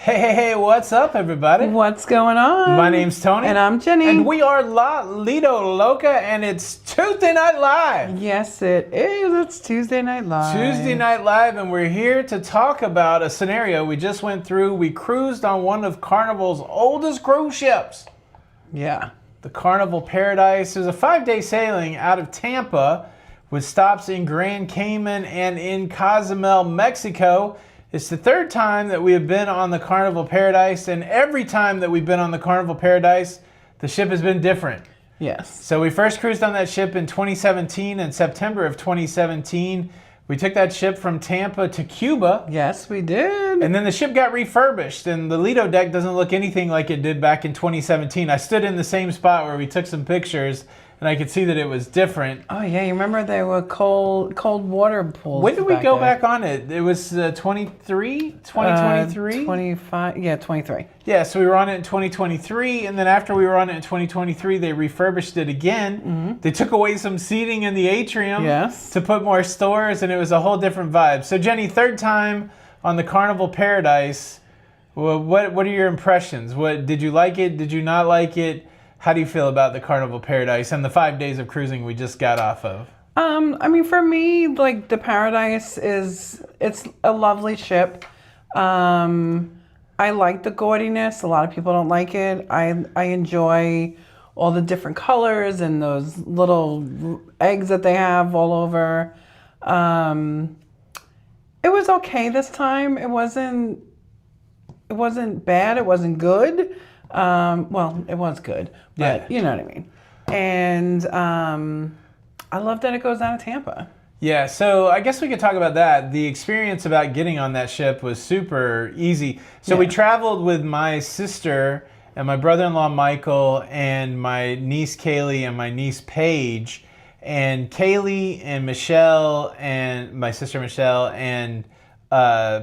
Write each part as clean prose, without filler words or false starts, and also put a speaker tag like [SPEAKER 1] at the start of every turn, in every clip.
[SPEAKER 1] Hey, what's up, everybody?
[SPEAKER 2] What's going on?
[SPEAKER 1] My name's Tony.
[SPEAKER 2] And I'm Jenny.
[SPEAKER 1] And we are La Lido Loca, and it's Tuesday Night Live.
[SPEAKER 2] Yes, it is. It's Tuesday Night Live.
[SPEAKER 1] Tuesday Night Live, and we're here to talk about a scenario we just went through. We cruised on one of Carnival's oldest cruise ships.
[SPEAKER 2] Yeah.
[SPEAKER 1] The Carnival Paradise. It was a 5-day sailing out of Tampa with stops in Grand Cayman and in Cozumel, Mexico. It's the third time that we have been on the Carnival Paradise, and every time that we've been on the Carnival Paradise, the ship has been different.
[SPEAKER 2] Yes.
[SPEAKER 1] So we first cruised on that ship in 2017, in September of 2017. We took that ship from Tampa to Cuba.
[SPEAKER 2] Yes, we did.
[SPEAKER 1] And then the ship got refurbished, and the Lido deck doesn't look anything like it did back in 2017. I stood in the same spot where we took some pictures, and I could see that it was different.
[SPEAKER 2] Oh, yeah. You remember there were cold water pools.
[SPEAKER 1] When did we go
[SPEAKER 2] there.
[SPEAKER 1] back on it? It was 2023? 2023?
[SPEAKER 2] 25. Yeah, 23.
[SPEAKER 1] Yeah, so we were on it in 2023, and then after we were on it in 2023, they refurbished it again. Mm-hmm. They took away some seating in the atrium to put more stores, and it was a whole different vibe. So, Jenny, third time on the Carnival Paradise. Well, what are your impressions? Did you like it? Did you not like it? How do you feel about the Carnival Paradise and the 5 days of cruising we just got off of?
[SPEAKER 2] I mean, for me, like, the Paradise it's a lovely ship. I like the gaudiness. A lot of people don't like it. I enjoy all the different colors and those little eggs that they have all over. It was okay this time. It wasn't bad. It wasn't good. Well, it was good, but you know what I mean. And I love that it goes down to Tampa.
[SPEAKER 1] Yeah, so I guess we could talk about that. The experience about getting on that ship was super easy. So we traveled with my sister and my brother-in-law Michael and my niece Kaylee and my niece Paige. And Kaylee and Michelle and my sister Michelle and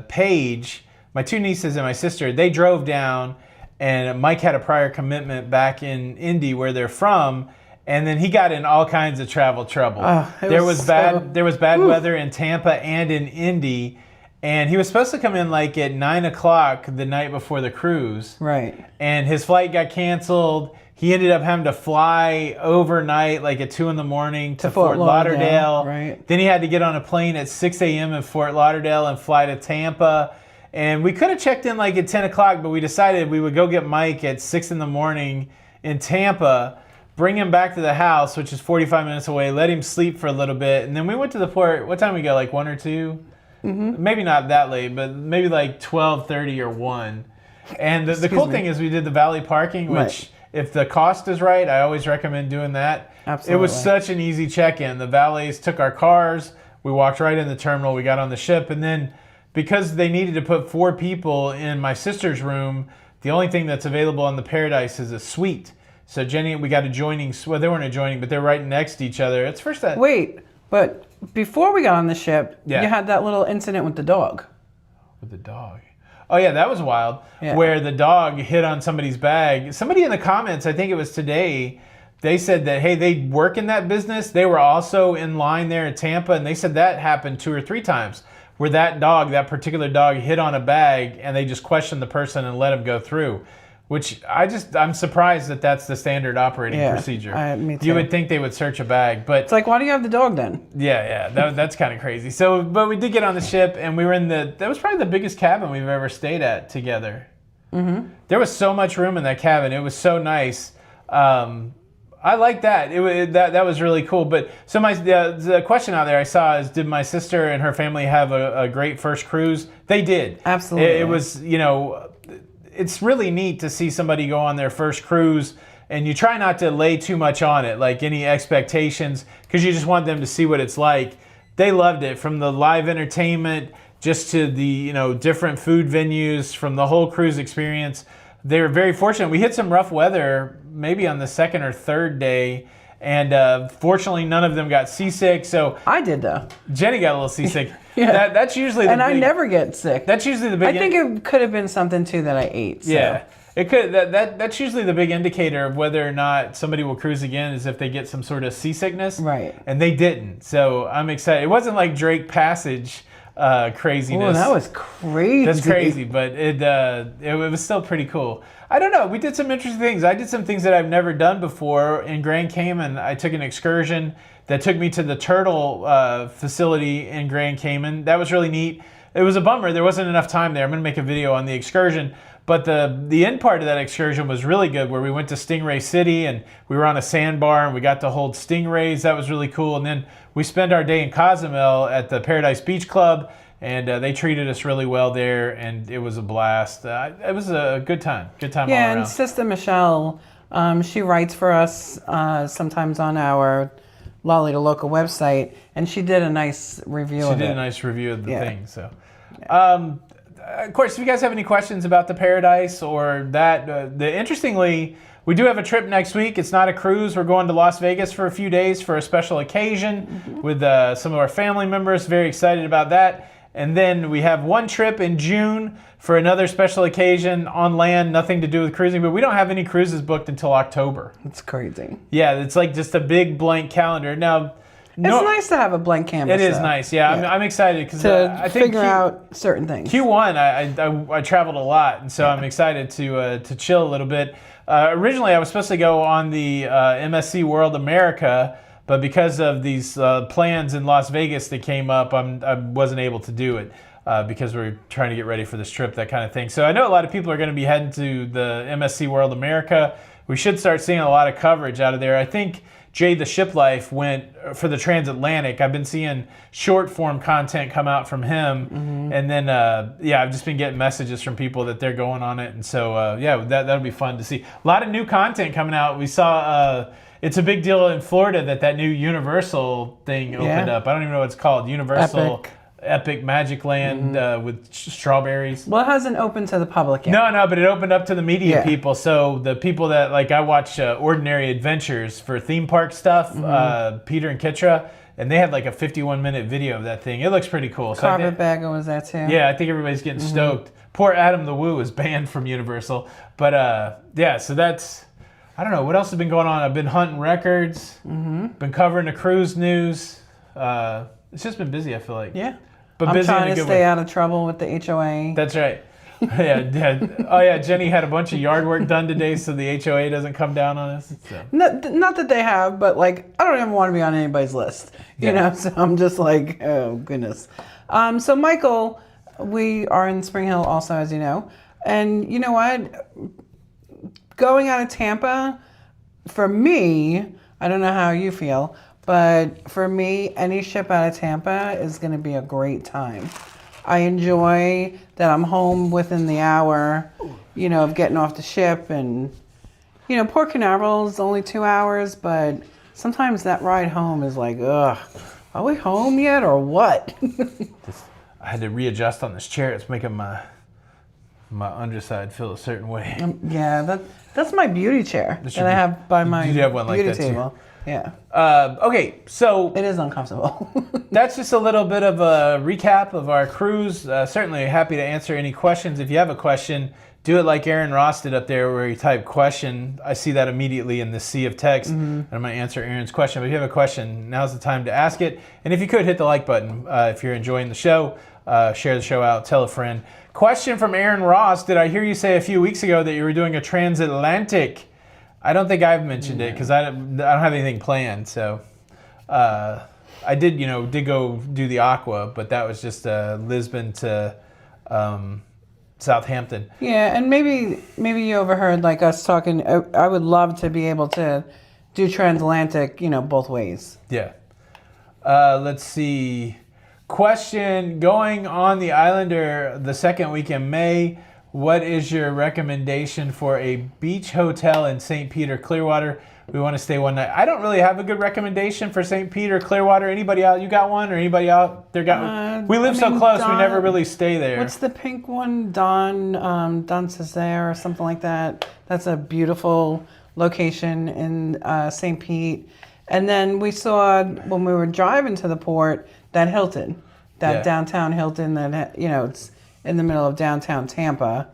[SPEAKER 1] Paige, my two nieces and my sister, they drove down. And Mike had a prior commitment back in Indy where they're from, and then he got in all kinds of travel trouble. There was bad weather in Tampa and in Indy, and he was supposed to come in like at 9 o'clock the night before the cruise.
[SPEAKER 2] Right.
[SPEAKER 1] And his flight got canceled. He ended up having to fly overnight, like at 2 a.m. to Fort Lauderdale.
[SPEAKER 2] Right.
[SPEAKER 1] Then he had to get on a plane at 6 a.m. in Fort Lauderdale and fly to Tampa. And we could have checked in like at 10 o'clock, but we decided we would go get Mike at 6 a.m. in Tampa, bring him back to the house, which is 45 minutes away, let him sleep for a little bit. And then we went to the port. What time did we go? Like 1 or 2? Mm-hmm. Maybe not that late, but maybe like 12:30 or 1. And the cool thing is we did the valet parking, which if the cost is right, I always recommend doing that.
[SPEAKER 2] Absolutely.
[SPEAKER 1] It was such an easy check-in. The valets took our cars. We walked right in the terminal. We got on the ship. And then because they needed to put 4 people in my sister's room, the only thing that's available on the Paradise is a suite. So Jenny, we got well, they weren't adjoining, but they're right next to each other. It's first that.
[SPEAKER 2] Wait, but before we got on the ship, you had that little incident with the dog.
[SPEAKER 1] With the dog? Oh yeah, that was wild. Yeah. Where the dog hit on somebody's bag. Somebody in the comments, I think it was today, they said that, hey, they work in that business. They were also in line there at Tampa, and they said that happened 2 or 3 times. Where that particular dog hit on a bag and they just questioned the person and let him go through, which I'm surprised that that's the standard operating procedure.
[SPEAKER 2] Me too.
[SPEAKER 1] You would think they would search a bag, but
[SPEAKER 2] it's like, why do you have the dog then?
[SPEAKER 1] Yeah, that's kind of crazy. So, but we did get on the ship and we were that was probably the biggest cabin we've ever stayed at together. Mm-hmm. There was so much room in that cabin. It was so nice. I like that. That was really cool. But so the question out there I saw is, did my sister and her family have a great first cruise? They did.
[SPEAKER 2] Absolutely.
[SPEAKER 1] It was, it's really neat to see somebody go on their first cruise, and you try not to lay too much on it, like any expectations, because you just want them to see what it's like. They loved it, from the live entertainment just to the different food venues, from the whole cruise experience. They were very fortunate. We hit some rough weather maybe on the second or third day, and fortunately none of them got seasick. So
[SPEAKER 2] I did though.
[SPEAKER 1] Jenny got a little seasick. That's usually
[SPEAKER 2] I never get sick.
[SPEAKER 1] That's usually the big.
[SPEAKER 2] I think it could have been something too that I ate. So.
[SPEAKER 1] Yeah, it could. That's usually the big indicator of whether or not somebody will cruise again, is if they get some sort of seasickness.
[SPEAKER 2] Right.
[SPEAKER 1] And they didn't. So I'm excited. It wasn't like Drake Passage. craziness.
[SPEAKER 2] Oh, that was crazy.
[SPEAKER 1] That's crazy, but it was still pretty cool. I don't know. We did some interesting things. I did some things that I've never done before. In Grand Cayman, I took an excursion that took me to the turtle facility in Grand Cayman. That was really neat. It was a bummer. There wasn't enough time there. I'm going to make a video on the excursion. But the end part of that excursion was really good, where we went to Stingray City and we were on a sandbar and we got to hold stingrays. That was really cool. And then we spent our day in Cozumel at the Paradise Beach Club, and they treated us really well there, and it was a blast. It was a good time. Good time all around.
[SPEAKER 2] And Sister Michelle, she writes for us sometimes on our Lolita Local website, and she did a nice review of it.
[SPEAKER 1] She did a nice review of the thing. So, of course, if you guys have any questions about the Paradise or that, interestingly, we do have a trip next week. It's not a cruise. We're going to Las Vegas for a few days for a special occasion with some of our family members. Very excited about that. And then we have one trip in June for another special occasion on land, nothing to do with cruising, but we don't have any cruises booked until October.
[SPEAKER 2] It's crazy.
[SPEAKER 1] Yeah, it's like just a big blank calendar. Now,
[SPEAKER 2] it's nice to have a blank canvas.
[SPEAKER 1] It is nice, yeah. I'm excited because I think
[SPEAKER 2] figure out certain things.
[SPEAKER 1] Q1, I traveled a lot, and so I'm excited to chill a little bit. Originally, I was supposed to go on the MSC World America, but because of these plans in Las Vegas that came up, I wasn't able to do it because we're trying to get ready for this trip, that kind of thing. So I know a lot of people are going to be heading to the MSC World America. We should start seeing a lot of coverage out of there. I think Jay the Ship Life went for the transatlantic. I've been seeing short form content come out from him. And then, I've just been getting messages from people that they're going on it. And so, that'll be fun to see. A lot of new content coming out. We saw... it's a big deal in Florida that new Universal thing opened up. I don't even know what it's called. Universal Epic Magic Land with strawberries.
[SPEAKER 2] Well, it hasn't opened to the public yet.
[SPEAKER 1] No, but it opened up to the media people. So the people that, like, I watch Ordinary Adventures for theme park stuff, Peter and Kitra, and they had like a 51-minute video of that thing. It looks pretty cool.
[SPEAKER 2] Carpetbagger was that too.
[SPEAKER 1] Yeah, I think everybody's getting stoked. Poor Adam the Woo is banned from Universal. But so that's... I don't know. What else has been going on? I've been hunting records, been covering the cruise news. It's just been busy, I feel like.
[SPEAKER 2] Yeah.
[SPEAKER 1] But
[SPEAKER 2] I'm
[SPEAKER 1] busy
[SPEAKER 2] trying
[SPEAKER 1] in a
[SPEAKER 2] to
[SPEAKER 1] good
[SPEAKER 2] stay
[SPEAKER 1] way.
[SPEAKER 2] out of trouble with the HOA.
[SPEAKER 1] That's right. Yeah. Oh, yeah. Jenny had a bunch of yard work done today so the HOA doesn't come down on us. So.
[SPEAKER 2] Not that they have, but like, I don't even want to be on anybody's list. You know? So I'm just like, oh, goodness. So, Michael, we are in Spring Hill also, as you know. And you know what? Going out of Tampa, for me, I don't know how you feel, but for me, any ship out of Tampa is going to be a great time. I enjoy that I'm home within the hour, of getting off the ship. And, Port Canaveral is only 2 hours, but sometimes that ride home is like, ugh, are we home yet or what?
[SPEAKER 1] I had to readjust on this chair. It's making my underside feel a certain way.
[SPEAKER 2] That's my beauty chair that I have by my
[SPEAKER 1] you have one
[SPEAKER 2] beauty
[SPEAKER 1] like that
[SPEAKER 2] table.
[SPEAKER 1] Too?
[SPEAKER 2] Yeah.
[SPEAKER 1] Okay, so
[SPEAKER 2] it is uncomfortable.
[SPEAKER 1] That's just a little bit of a recap of our cruise. Certainly happy to answer any questions. If you have a question, do it like Aaron Ross did up there where you type question. I see that immediately in the sea of text, and I'm going to answer Aaron's question. But if you have a question, now's the time to ask it. And if you could, hit the like button if you're enjoying the show. Share the show out, tell a friend. Question from Aaron Ross. Did I hear you say a few weeks ago that you were doing a transatlantic? I don't think I've mentioned it because I don't have anything planned. So I did go do the Aqua, but that was just Lisbon to Southampton.
[SPEAKER 2] Yeah, and maybe you overheard like us talking. I would love to be able to do transatlantic, both ways.
[SPEAKER 1] Yeah. Let's see. Question, going on the Islander the second week in May, what is your recommendation for a beach hotel in St. Peter, Clearwater? We want to stay one night. I don't really have a good recommendation for St. Peter, Clearwater. Anybody out? You got one? Or anybody out there got one? We live so close, we never really stay there.
[SPEAKER 2] What's the pink one? Don Cesare or something like that. That's a beautiful location in St. Pete. And then we saw, when we were driving to the port, that Hilton, downtown Hilton that, it's in the middle of downtown Tampa.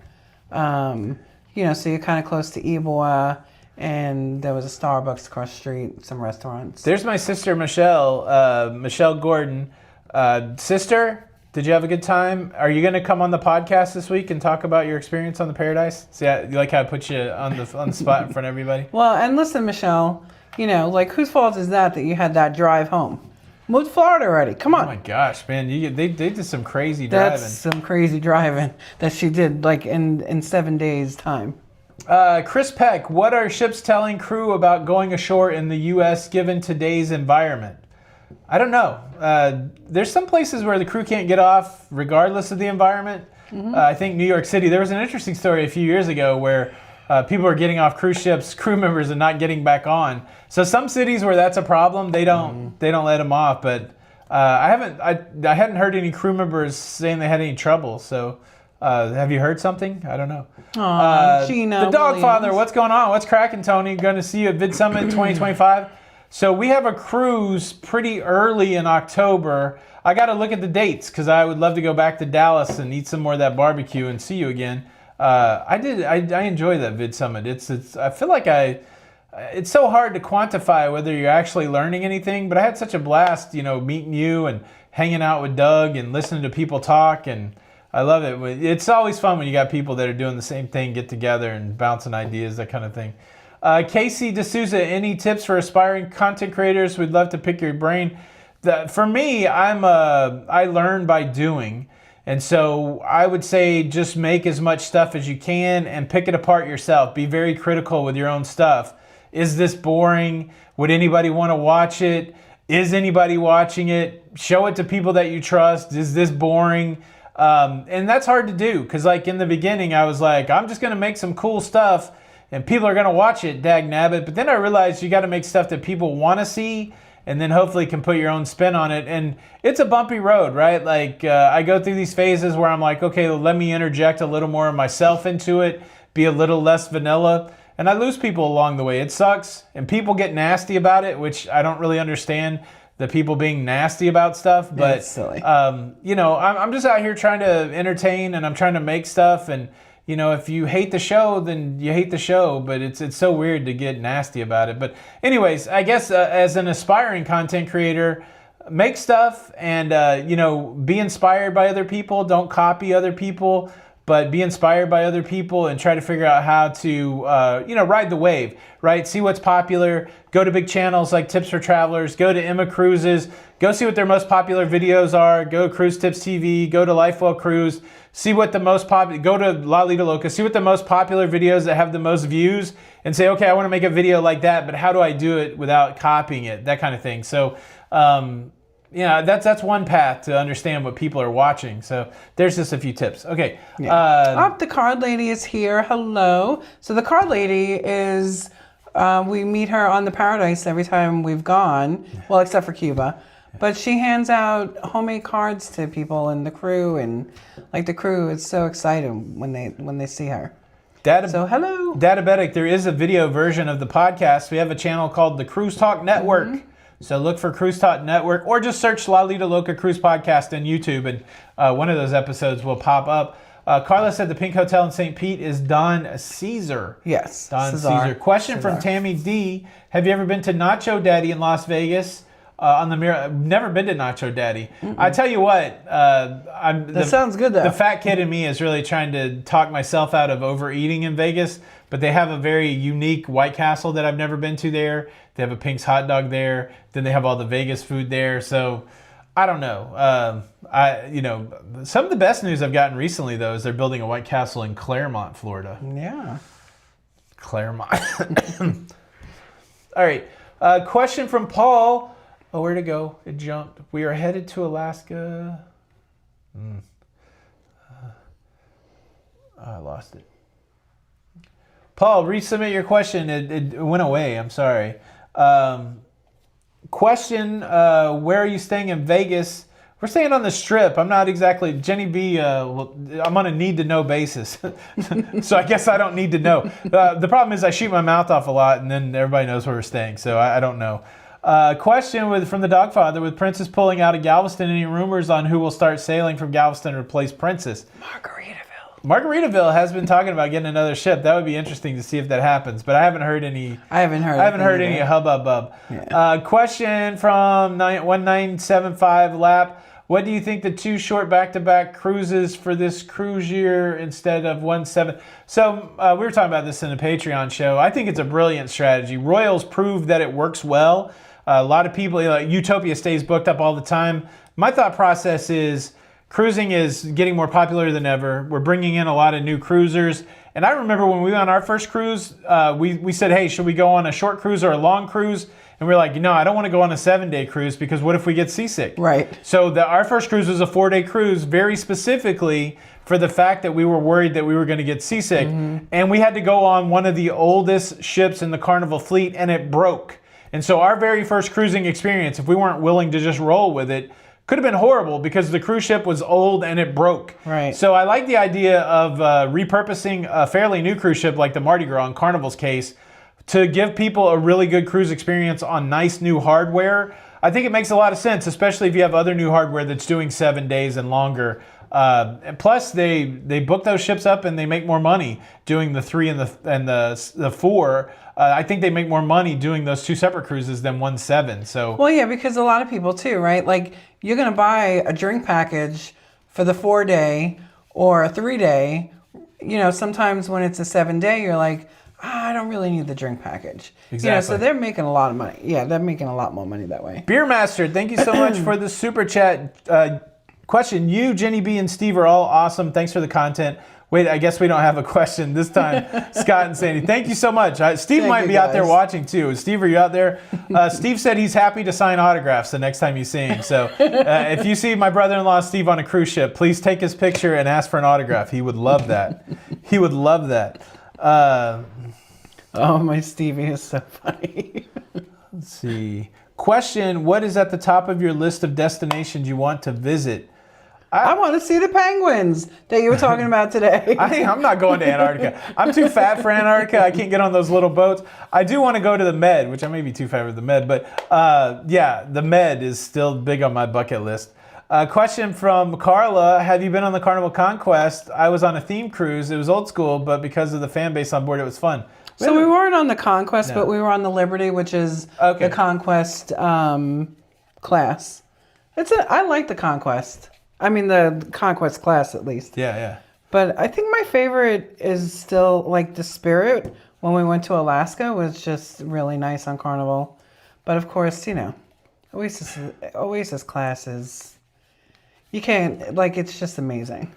[SPEAKER 2] So you're kind of close to Eboa, and there was a Starbucks across the street, some restaurants.
[SPEAKER 1] There's my sister, Michelle Gordon. Sister, Did you have a good time? Are you going to come on the podcast this week and talk about your experience on the Paradise? See, you like how I put you on the spot in front of everybody?
[SPEAKER 2] Well, and listen, Michelle, like whose fault is that you had that drive home? Moved to Florida already. Come on.
[SPEAKER 1] Oh my gosh, man! They did some crazy driving.
[SPEAKER 2] That's some crazy driving that she did, like in 7 days' time.
[SPEAKER 1] Chris Peck, what are ships telling crew about going ashore in the U.S. given today's environment? I don't know. There's some places where the crew can't get off regardless of the environment. Mm-hmm. I think New York City. There was an interesting story a few years ago where people are getting off cruise ships, crew members, and not getting back on. So some cities where that's a problem, they don't let them off. But I hadn't heard any crew members saying they had any trouble. So have you heard something? I don't know.
[SPEAKER 2] Gina
[SPEAKER 1] the dog
[SPEAKER 2] Williams.
[SPEAKER 1] father, what's going on? What's cracking, Tony? Going to see you at Vid Summit 2025. So we have a cruise pretty early in October. I got to look at the dates because I would love to go back to Dallas and eat some more of that barbecue and see you again. I enjoy that Vid Summit. I feel like it's so hard to quantify whether you're actually learning anything, but I had such a blast, meeting you and hanging out with Doug and listening to people talk, and I love it. It's always fun when you got people that are doing the same thing, get together and bouncing ideas, that kind of thing. Casey D'Souza, any tips for aspiring content creators? We'd love to pick your brain. For me, I learn by doing. And so I would say just make as much stuff as you can and pick it apart yourself. Be very critical with your own stuff. Is this boring? Would anybody want to watch it? Is anybody watching it? Show it to people that you trust. Is this boring? And that's hard to do because like in the beginning, I was like, I'm just going to make some cool stuff and people are going to watch it, dag nabbit. But then I realized you got to make stuff that people want to see and then hopefully can put your own spin on it. And it's a bumpy road, right? Like I go through these phases where I'm like, okay, let me interject a little more of myself into it, be a little less vanilla. And I lose people along the way. It sucks. And people get nasty about it, which I don't really understand the people being nasty about stuff. But,
[SPEAKER 2] it's silly.
[SPEAKER 1] I'm just out here trying to entertain and I'm trying to make stuff. And, if you hate the show, then you hate the show. But it's so weird to get nasty about it. But anyways, I guess as an aspiring content creator, make stuff and, be inspired by other people. Don't copy other people, but be inspired by other people and try to figure out how to, ride the wave, right? See what's popular. Go to big channels like Tips for Travelers. Go to Emma Cruises. Go see what their most popular videos are. Go to Cruise Tips TV. Go to Lifewell Cruise. See what the most popular, go to La Lita Loca, see what the most popular videos that have the most views and say, okay, I want to make a video like that, but how do I do it without copying it? That kind of thing. So, that's one path to understand what people are watching. So there's just a few tips. Okay.
[SPEAKER 2] Yeah. The card lady is here. Hello. So the card lady is, we meet her on the Paradise every time we've gone, well, except for Cuba. But she hands out homemade cards to people and the crew, and like the crew is so excited when they see her. So hello.
[SPEAKER 1] Databetic, there is a video version of the podcast. We have a channel called the Cruise Talk Network. Mm-hmm. So look for Cruise Talk Network or just search La Lita Loca Cruise Podcast on YouTube and one of those episodes will pop up. Carla said the Pink Hotel in St. Pete is Don Caesar.
[SPEAKER 2] Yes.
[SPEAKER 1] Don Caesar. Question from Tammy D. Have you ever been to Nacho Daddy in Las Vegas? On the mirror, I've never been to Nacho Daddy. I tell you what,
[SPEAKER 2] that sounds good though.
[SPEAKER 1] The fat kid in me is really trying to talk myself out of overeating in Vegas, but they have a very unique White Castle that I've never been to there. They have a Pink's hot dog there. Then they have all the Vegas food there. So I don't know. Some of the best news I've gotten recently though is they're building a White Castle in Claremont, Florida.
[SPEAKER 2] Yeah.
[SPEAKER 1] Claremont. All right. Question from Paul. Oh, where'd it go? It jumped. We are headed to Alaska. I lost it. Paul, resubmit your question. It went away. I'm sorry. Question, where are you staying in Vegas? We're staying on the Strip. I'm not exactly, Jenny B, I'm on a need-to-know basis. So I guess I don't need to know. The problem is I shoot my mouth off a lot, and then everybody knows where we're staying, so I don't know. Question from the Dogfather, with Princess pulling out of Galveston, any rumors on who will start sailing from Galveston to replace Princess? Margaritaville has been talking about getting another ship. That would be interesting to see if that happens, but I haven't heard any. I haven't heard any hubbub. Yeah. Question from 1975 Lap. What do you think the 2 short back-to-back cruises for this cruise year instead of 1/7? So we were talking about this in a Patreon show. I think it's a brilliant strategy. Royals proved that it works well. A lot of people, Utopia stays booked up all the time. My thought process is cruising is getting more popular than ever. We're bringing in a lot of new cruisers. And I remember when we went on our first cruise, we said, hey, should we go on a short cruise or a long cruise? And we're like, no, I don't want to go on a 7-day cruise because what if we get seasick?
[SPEAKER 2] Right.
[SPEAKER 1] So our first cruise was a 4-day cruise, very specifically for the fact that we were worried that we were going to get seasick. And we had to go on one of the oldest ships in the Carnival fleet, and it broke. And so our very first cruising experience, if we weren't willing to just roll with it, could have been horrible because the cruise ship was old and it broke.
[SPEAKER 2] Right.
[SPEAKER 1] So I like the idea of repurposing a fairly new cruise ship like the Mardi Gras in Carnival's case to give people a really good cruise experience on nice new hardware. I think it makes a lot of sense, especially if you have other new hardware that's doing 7 days and longer. Plus, they book those ships up and they make more money doing the 3 and the 4. I think they make more money doing those 2 separate cruises than 1/7. So
[SPEAKER 2] Well, yeah, because a lot of people too, right? Like you're gonna buy a drink package for the 4-day or a 3-day. Sometimes when it's a 7-day, you're like, I don't really need the drink package.
[SPEAKER 1] Exactly.
[SPEAKER 2] So they're making a lot of money. Yeah, they're making a lot more money that way.
[SPEAKER 1] Beer Master, thank you so much for the super chat. Question: You, Jenny B, and Steve are all awesome. Thanks for the content. Wait, I guess we don't have a question this time. Scott and Sandy, thank you so much. Steve might be out there watching too. Steve, are you out there? Steve said he's happy to sign autographs the next time you see him. So if you see my brother-in-law Steve on a cruise ship, please take his picture and ask for an autograph. He would love that. He would love that.
[SPEAKER 2] Oh, my Stevie is so funny.
[SPEAKER 1] Let's see. Question: What is at the top of your list of destinations you want to visit?
[SPEAKER 2] I want to see the penguins that you were talking about today.
[SPEAKER 1] I'm not going to Antarctica. I'm too fat for Antarctica. I can't get on those little boats. I do want to go to the Med, which I may be too fat for the Med, but yeah, the Med is still big on my bucket list. Question from Carla: Have you been on the Carnival Conquest? I was on a theme cruise. It was old school, but because of the fan base on board, it was fun.
[SPEAKER 2] So we weren't on the Conquest, but we were on the Liberty, which is the Conquest class. I like the Conquest. I mean, the Conquest class, at least.
[SPEAKER 1] Yeah.
[SPEAKER 2] But I think my favorite is still, like, the Spirit. When we went to Alaska, was just really nice on Carnival. But, of course, Oasis class is... You can't... Like, it's just amazing.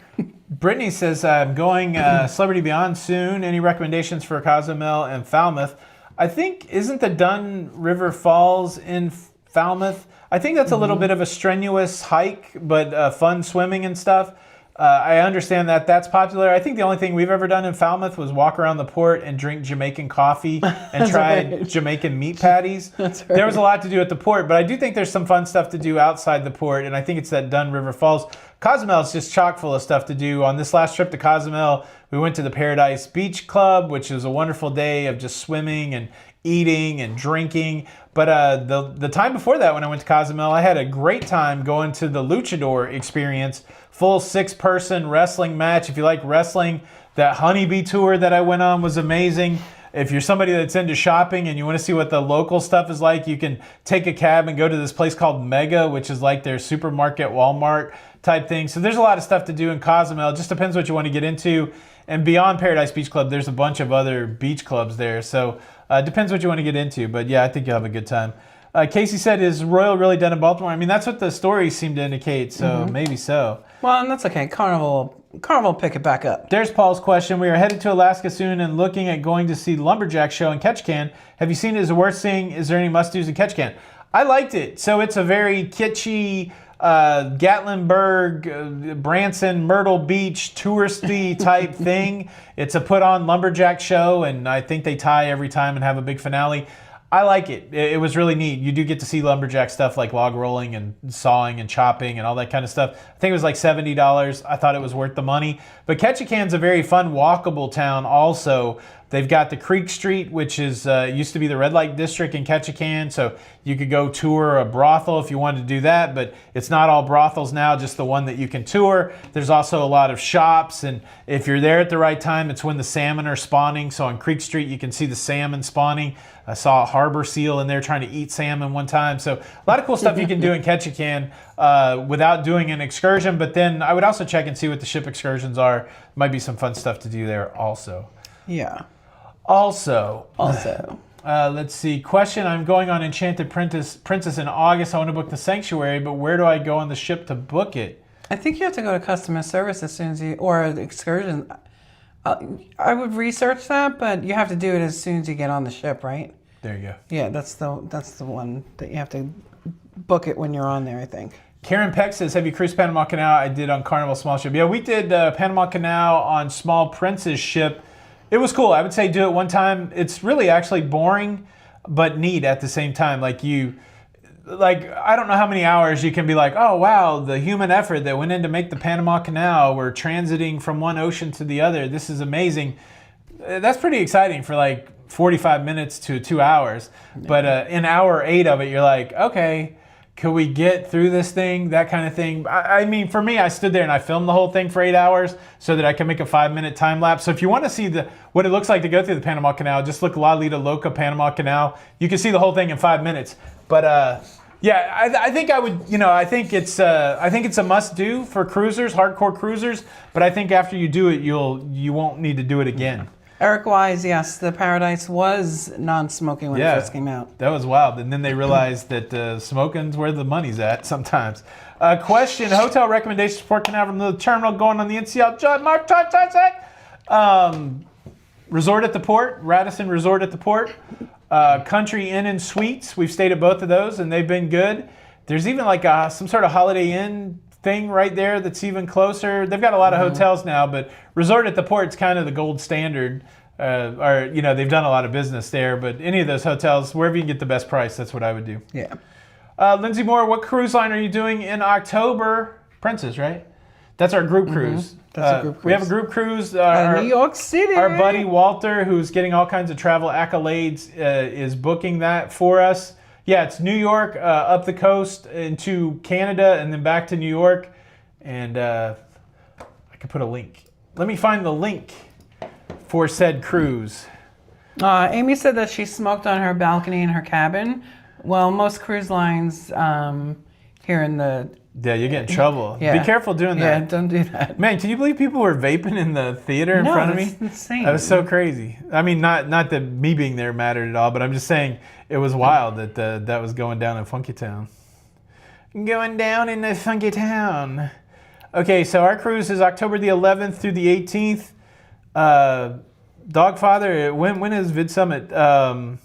[SPEAKER 1] Brittany says, I'm going Celebrity Beyond soon. Any recommendations for Cozumel and Falmouth? I think, isn't the Dun River Falls in Falmouth? I think that's a little bit of a strenuous hike, but fun swimming and stuff. I understand that that's popular. I think the only thing we've ever done in Falmouth was walk around the port and drink Jamaican coffee and try Jamaican meat patties. That's right. There was a lot to do at the port, but I do think there's some fun stuff to do outside the port, and I think it's that Dun River Falls. Cozumel is just chock full of stuff to do. On this last trip to Cozumel, we went to the Paradise Beach Club, which was a wonderful day of just swimming and eating and drinking. But the time before that, when I went to Cozumel, I had a great time going to the Luchador experience, full 6-person wrestling match. If you like wrestling, that honeybee tour that I went on was amazing. If you're somebody that's into shopping and you want to see what the local stuff is like, you can take a cab and go to this place called Mega, which is like their supermarket Walmart type thing. So there's a lot of stuff to do in Cozumel. It just depends what you want to get into. And beyond Paradise Beach Club, there's a bunch of other beach clubs there. So it depends what you want to get into. But yeah, I think you'll have a good time. Casey said, is Royal really done in Baltimore? I mean, that's what the stories seem to indicate. So maybe so.
[SPEAKER 2] Well, and that's okay. Carnival pick it back up.
[SPEAKER 1] There's Paul's question. We are headed to Alaska soon and looking at going to see Lumberjack show in Ketchikan. Have you seen it? Is it worth seeing? Is there any must-dos in Ketchikan? I liked it. So it's a very kitschy, Gatlinburg, Branson, Myrtle Beach, touristy type thing. It's a put-on lumberjack show, and I think they tie every time and have a big finale. I like it. It was really neat. You do get to see lumberjack stuff like log rolling and sawing and chopping and all that kind of stuff. I think it was like $70. I thought it was worth the money. But Ketchikan's a very fun, walkable town also. They've got the Creek Street, which is used to be the red light district in Ketchikan, so you could go tour a brothel if you wanted to do that, but it's not all brothels now, just the one that you can tour. There's also a lot of shops, and if you're there at the right time, it's when the salmon are spawning. So on Creek Street, you can see the salmon spawning. I saw a harbor seal in there trying to eat salmon one time. So a lot of cool stuff you can do in Ketchikan without doing an excursion, but then I would also check and see what the ship excursions are. Might be some fun stuff to do there also.
[SPEAKER 2] Yeah.
[SPEAKER 1] Also,
[SPEAKER 2] let's
[SPEAKER 1] see. Question: I'm going on Enchanted Princess in August. I want to book the Sanctuary, but where do I go on the ship to book it?
[SPEAKER 2] I think you have to go to customer service as soon as you, or the excursion. I would research that, but you have to do it as soon as you get on the ship, right?
[SPEAKER 1] There you go.
[SPEAKER 2] Yeah, that's the one that you have to book it when you're on there, I think.
[SPEAKER 1] Karen Peck says, have you cruised Panama Canal? I did on Carnival Small Ship. Yeah, we did Panama Canal on Small Prince's ship. It was cool. I would say do it one time. It's really actually boring, but neat at the same time. Like I don't know how many hours you can be like, oh, wow, the human effort that went in to make the Panama Canal. We're transiting from one ocean to the other. This is amazing. That's pretty exciting for like 45 minutes to 2 hours. Yeah. But in hour 8 of it, you're like, okay, could we get through this thing? That kind of thing. I mean, for me, I stood there and I filmed the whole thing for 8 hours so that I can make a 5-minute time lapse. So if you want to see what it looks like to go through the Panama Canal, just look La Lita Loca Panama Canal. You can see the whole thing in 5 minutes. But yeah, I think I would. I think it's a must do for cruisers, hardcore cruisers. But I think after you do it, you won't need to do it again.
[SPEAKER 2] Eric Wise, yes, the Paradise was non-smoking when it first came out.
[SPEAKER 1] That was wild. And then they realized that smoking's where the money's at sometimes. Question, hotel recommendations for Port Canaveral from the terminal going on the NCL. John Mark, Resort at the Port, Radisson Resort at the Port. Country Inn and Suites. We've stayed at both of those, and they've been good. There's even like some sort of Holiday Inn thing right there that's even closer. They've got a lot of hotels now, but Resort at the Port's kind of the gold standard. They've done a lot of business there, but any of those hotels, wherever you can get the best price, that's what I would do.
[SPEAKER 2] Yeah.
[SPEAKER 1] Lindsay Moore, what cruise line are you doing in October? Princess, right? That's our group cruise.
[SPEAKER 2] That's a group cruise.
[SPEAKER 1] We have a group cruise.
[SPEAKER 2] New York City.
[SPEAKER 1] Our buddy Walter, who's getting all kinds of travel accolades, is booking that for us. Yeah, it's New York, up the coast into Canada, and then back to New York. And I could put a link. Let me find the link for said cruise.
[SPEAKER 2] Amy said that she smoked on her balcony in her cabin. Well, most cruise lines here in the...
[SPEAKER 1] Yeah, you get in trouble. Yeah. Be careful doing that.
[SPEAKER 2] Yeah, don't do that.
[SPEAKER 1] Man, can you believe people were vaping in the theater in front of me?
[SPEAKER 2] That's insane.
[SPEAKER 1] That was so crazy. I mean, not that me being there mattered at all, but I'm just saying it was wild that that was going down in Funky Town. Going down in the Funky Town. Okay, so our cruise is October the 11th through the 18th. Dogfather, when is Vid Summit? Yeah,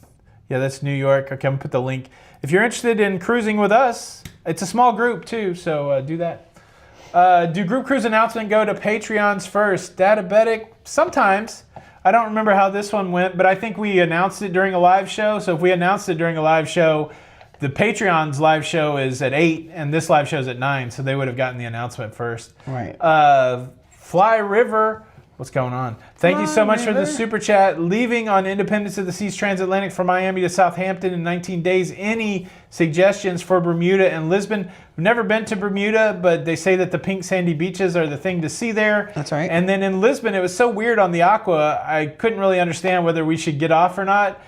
[SPEAKER 1] that's New York. Okay, I'm going to put the link. If you're interested in cruising with us, it's a small group too, so do that. Do group cruise announcement go to Patreons first? Diabetic, sometimes. I don't remember how this one went, but I think we announced it during a live show. So if we announced it during a live show, the Patreon's live show is at 8, and this live show is at 9, so they would have gotten the announcement first.
[SPEAKER 2] Right.
[SPEAKER 1] Fly River. What's going on? Thank you so much for the super chat. Leaving on Independence of the Seas transatlantic from Miami to Southampton in 19 days. Any suggestions for Bermuda and Lisbon? I've never been to Bermuda, but they say that the pink sandy beaches are the thing to see there.
[SPEAKER 2] That's right.
[SPEAKER 1] And then in Lisbon, it was so weird on the Aqua, I couldn't really understand whether we should get off or not.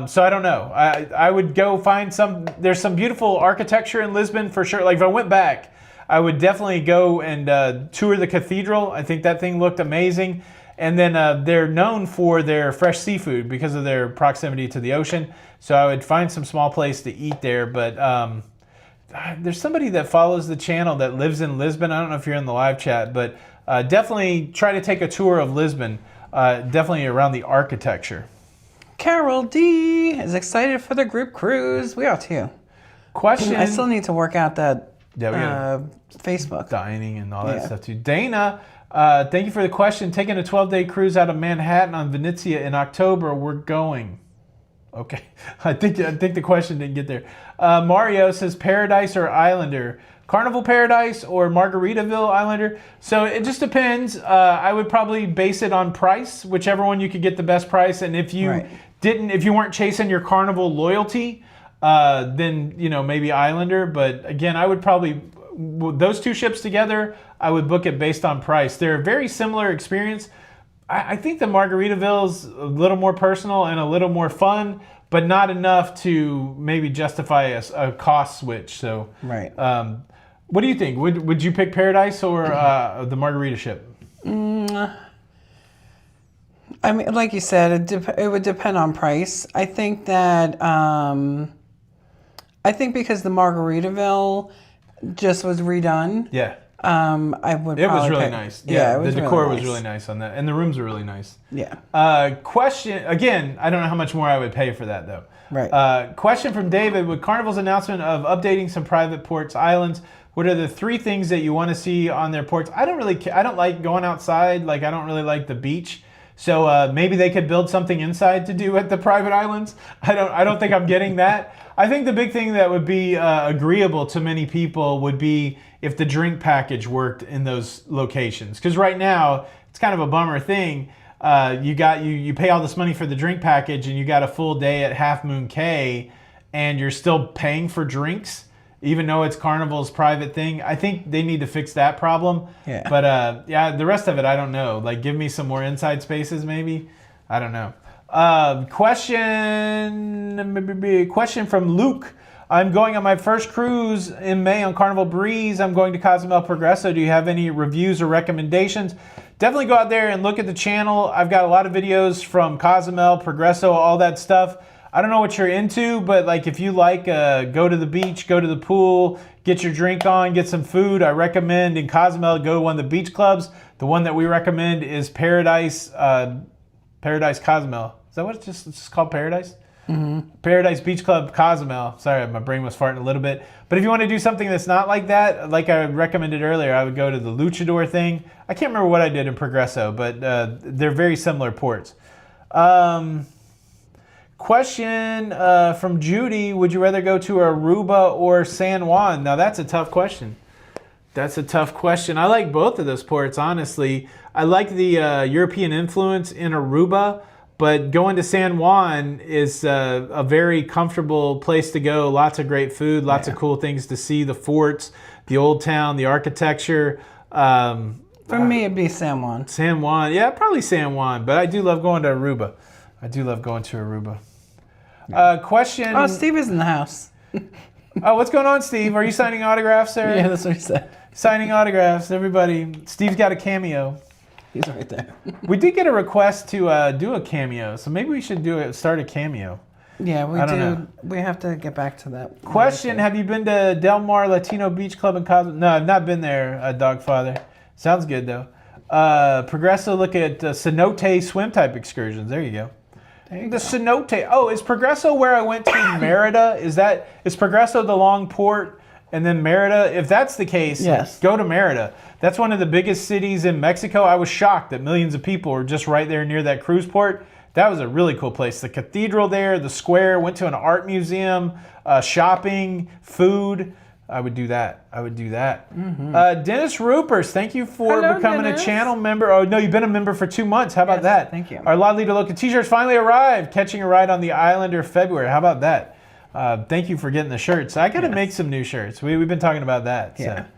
[SPEAKER 1] So I don't know. I would go find there's some beautiful architecture in Lisbon for sure. Like if I went back, I would definitely go and tour the cathedral. I think that thing looked amazing. And then they're known for their fresh seafood because of their proximity to the ocean. So I would find some small place to eat there. But there's somebody that follows the channel that lives in Lisbon. I don't know if you're in the live chat, but definitely try to take a tour of Lisbon, definitely around the architecture.
[SPEAKER 2] Carol D is excited for the group cruise. We are too.
[SPEAKER 1] Question.
[SPEAKER 2] I still need to work out that Facebook.
[SPEAKER 1] Dining and all that stuff too. Dana, thank you for the question. Taking a 12-day cruise out of Manhattan on Venezia in October. We're going. Okay. I think the question didn't get there. Mario says Paradise or Islander. Carnival Paradise or Margaritaville Islander. So it just depends. I would probably base it on price, whichever one you could get the best price. And if you if you weren't chasing your Carnival loyalty, then maybe Islander. But again, I would probably those two ships together, I would book it based on price. They're a very similar experience. I think the Margaritaville's a little more personal and a little more fun, but not enough to maybe justify a cost switch. So, what do you think? Would you pick Paradise or the Margarita ship?
[SPEAKER 2] I mean, like you said, it would depend on price. I think that because the Margaritaville just was redone.
[SPEAKER 1] Yeah.
[SPEAKER 2] I would.
[SPEAKER 1] It was really nice. Yeah,
[SPEAKER 2] it was
[SPEAKER 1] the decor
[SPEAKER 2] really
[SPEAKER 1] was really nice on that, and the rooms were really nice.
[SPEAKER 2] Yeah.
[SPEAKER 1] Question again. I don't know how much more I would pay for that though.
[SPEAKER 2] Right.
[SPEAKER 1] Question from David: with Carnival's announcement of updating some private ports islands, what are the 3 things that you want to see on their ports? I don't like going outside. Like I don't really like the beach. So maybe they could build something inside to do at the private islands. I don't think I'm getting that. I think the big thing that would be agreeable to many people would be if the drink package worked in those locations. Because right now, it's kind of a bummer thing. You pay all this money for the drink package and you got a full day at Half Moon Cay and you're still paying for drinks, even though it's Carnival's private thing. I think they need to fix that problem.
[SPEAKER 2] Yeah.
[SPEAKER 1] But the rest of it, I don't know. Like, give me some more inside spaces, maybe. I don't know. Question from Luke. I'm going on my first cruise in May on Carnival Breeze. I'm going to Cozumel Progresso. Do you have any reviews or recommendations? Definitely go out there and look at the channel. I've got a lot of videos from Cozumel, Progresso, all that stuff. I don't know what you're into, but like if you like, go to the beach, go to the pool, get your drink on, get some food. I recommend in Cozumel, go to one of the beach clubs. The one that we recommend is Paradise Cozumel. Is that what it's just called, Paradise? Mm-hmm. Paradise Beach Club Cozumel. Sorry, my brain was farting a little bit. But if you want to do something that's not like that, like I recommended earlier, I would go to the Luchador thing. I can't remember what I did in Progresso, but they're very similar ports. Question from Judy. Would you rather go to Aruba or San Juan? Now, that's a tough question. I like both of those ports, honestly. I like the European influence in Aruba, but going to San Juan is a very comfortable place to go. Lots of great food, lots of cool things to see, the forts, the old town, the architecture.
[SPEAKER 2] For me, it'd be San Juan.
[SPEAKER 1] San Juan. Yeah, probably San Juan, but I do love going to Aruba. Question.
[SPEAKER 2] Oh, Steve is in the house.
[SPEAKER 1] Oh, what's going on, Steve? Are you signing autographs, sir?
[SPEAKER 2] Yeah, that's what he said.
[SPEAKER 1] Signing autographs, everybody. Steve's got a cameo.
[SPEAKER 2] He's right there.
[SPEAKER 1] We did get a request to do a cameo, so maybe we should start a cameo.
[SPEAKER 2] Yeah, we do. We have to get back to that.
[SPEAKER 1] Question: have you been to Del Mar Latino Beach Club in Cozumel? No, I've not been there, Dogfather. Sounds good, though. Progresso, look at cenote swim type excursions. There you go. The cenote. Oh, is Progresso where I went to Merida? Is Progresso the long port and then Merida? If that's the case,
[SPEAKER 2] yes,
[SPEAKER 1] go to Merida. That's one of the biggest cities in Mexico. I was shocked that millions of people were just right there near that cruise port. That was a really cool place. The cathedral there, the square, went to an art museum, shopping, food. I would do that. Mm-hmm. Dennis Rupers, thank you for becoming a channel member. Oh, no, you've been a member for 2 months. How about that?
[SPEAKER 2] Thank you.
[SPEAKER 1] Our Lodley to Loca t-shirts finally arrived. Catching a ride on the Islander February. How about that? Thank you for getting the shirts. I got to make some new shirts. We've been talking about that.
[SPEAKER 2] Yeah.
[SPEAKER 1] So.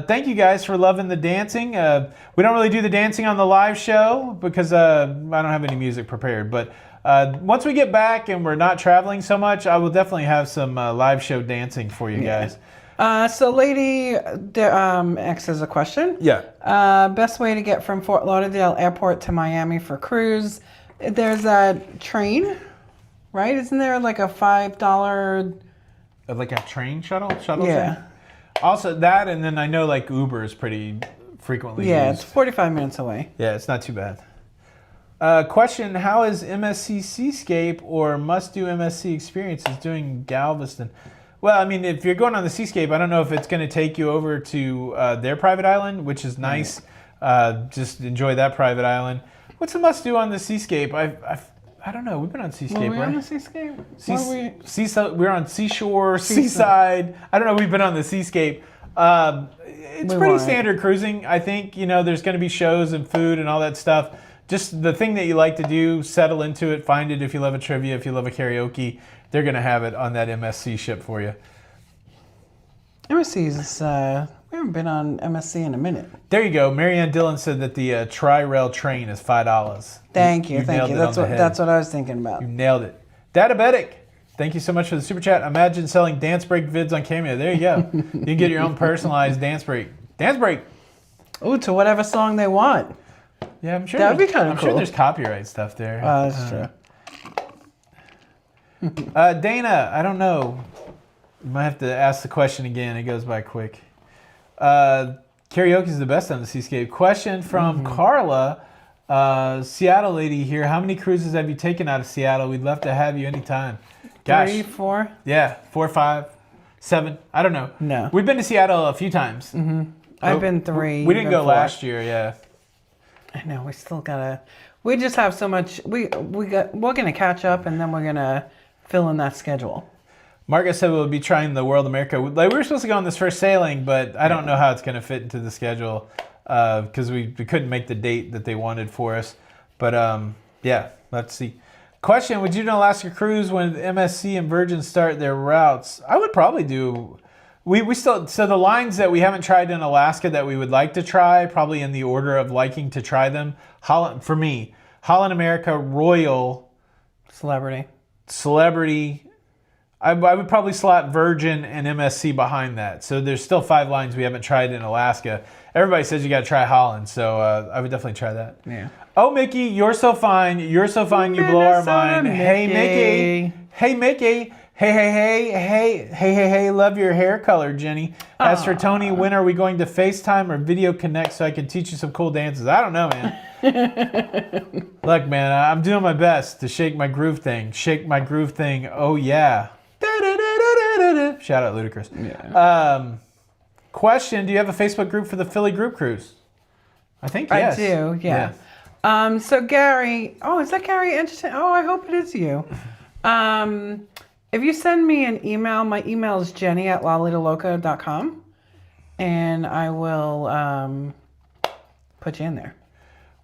[SPEAKER 1] Thank you guys for loving the dancing. We don't really do the dancing on the live show because I don't have any music prepared. But once we get back and we're not traveling so much, I will definitely have some live show dancing for you guys.
[SPEAKER 2] So Lady X has a question.
[SPEAKER 1] Yeah.
[SPEAKER 2] Best way to get from Fort Lauderdale Airport to Miami for cruise. There's a train, right? Isn't there like a $5...
[SPEAKER 1] Like a train shuttle
[SPEAKER 2] yeah.
[SPEAKER 1] Thing? Also that, and then I know like Uber is pretty frequently used.
[SPEAKER 2] It's 45 minutes away.
[SPEAKER 1] Yeah, it's not too bad. Question: how is MSC Seascape or Must Do MSC Experiences doing Galveston? Well, I mean, if you're going on the Seascape, I don't know if it's going to take you over to their private island, which is nice. Just enjoy that private island. What's the Must Do on the Seascape? I don't know. We've been on Seascape,
[SPEAKER 2] Were we
[SPEAKER 1] right?
[SPEAKER 2] on the Seascape?
[SPEAKER 1] We're on Seashore, Seaside. I don't know. We've been on the Seascape. It's pretty standard cruising. I think, there's going to be shows and food and all that stuff. Just the thing that you like to do, settle into it, find it if you love a trivia, if you love a karaoke. They're going to have it on that MSC ship for you.
[SPEAKER 2] MSC is, we haven't been on MSC in a minute.
[SPEAKER 1] There you go. Marianne Dillon said that the Tri-Rail train is $5.
[SPEAKER 2] Thank you. That's what I was thinking about.
[SPEAKER 1] You nailed it. Databetic, thank you so much for the super chat. Imagine selling dance break vids on Cameo. There you go. You can get your own personalized dance break. Dance break.
[SPEAKER 2] Ooh, to whatever song they want.
[SPEAKER 1] Yeah, I'm sure.
[SPEAKER 2] That'd be kind of cool.
[SPEAKER 1] I'm sure there's copyright stuff there.
[SPEAKER 2] That's true.
[SPEAKER 1] Dana, I don't know. You might have to ask the question again. It goes by quick. Karaoke is the best on the Seascape. Question from Carla, Seattle lady here. How many cruises have you taken out of Seattle? We'd love to have you anytime. Gosh.
[SPEAKER 2] 3, 4?
[SPEAKER 1] Yeah, 4, 5, 7. I don't know.
[SPEAKER 2] No.
[SPEAKER 1] We've been to Seattle a few times.
[SPEAKER 2] I've been 3.
[SPEAKER 1] We didn't go
[SPEAKER 2] 4.
[SPEAKER 1] last year, yeah.
[SPEAKER 2] I know, we still gotta. We just have so much. We're gonna catch up, and then we're gonna fill in that schedule.
[SPEAKER 1] Margaret said we'll be trying the World America. We were supposed to go on this first sailing, but I don't know how it's going to fit into the schedule because we couldn't make the date that they wanted for us. But yeah, let's see. Question: would you do an Alaska cruise when MSC and Virgin start their routes? I would probably do. We still, so the lines that we haven't tried in Alaska that we would like to try, probably in the order of liking to try them. Holland, for me, Holland America, Royal, Celebrity. I would probably slot Virgin and MSC behind that. So there's still 5 lines we haven't tried in Alaska. Everybody says you got to try Holland, so I would definitely try that.
[SPEAKER 2] Yeah.
[SPEAKER 1] Oh, Mickey, you're so fine. You're so fine. You blow our mind.
[SPEAKER 2] Mickey.
[SPEAKER 1] Hey, Mickey. Hey, Mickey. Hey, love your hair color, Jenny. As for Tony, when are we going to FaceTime or video connect so I can teach you some cool dances? I don't know, man. Look, man, I'm doing my best to shake my groove thing. Shake my groove thing. Oh, yeah. Shout out Ludacris.
[SPEAKER 2] Yeah.
[SPEAKER 1] Question, do you have a Facebook group for the Philly Group Cruise? I think yes.
[SPEAKER 2] I do, yeah. So Gary, is that Gary Entertain? Oh, I hope it is you. If you send me an email, my email is jenny@lalidaloca.com, and I will put you in there.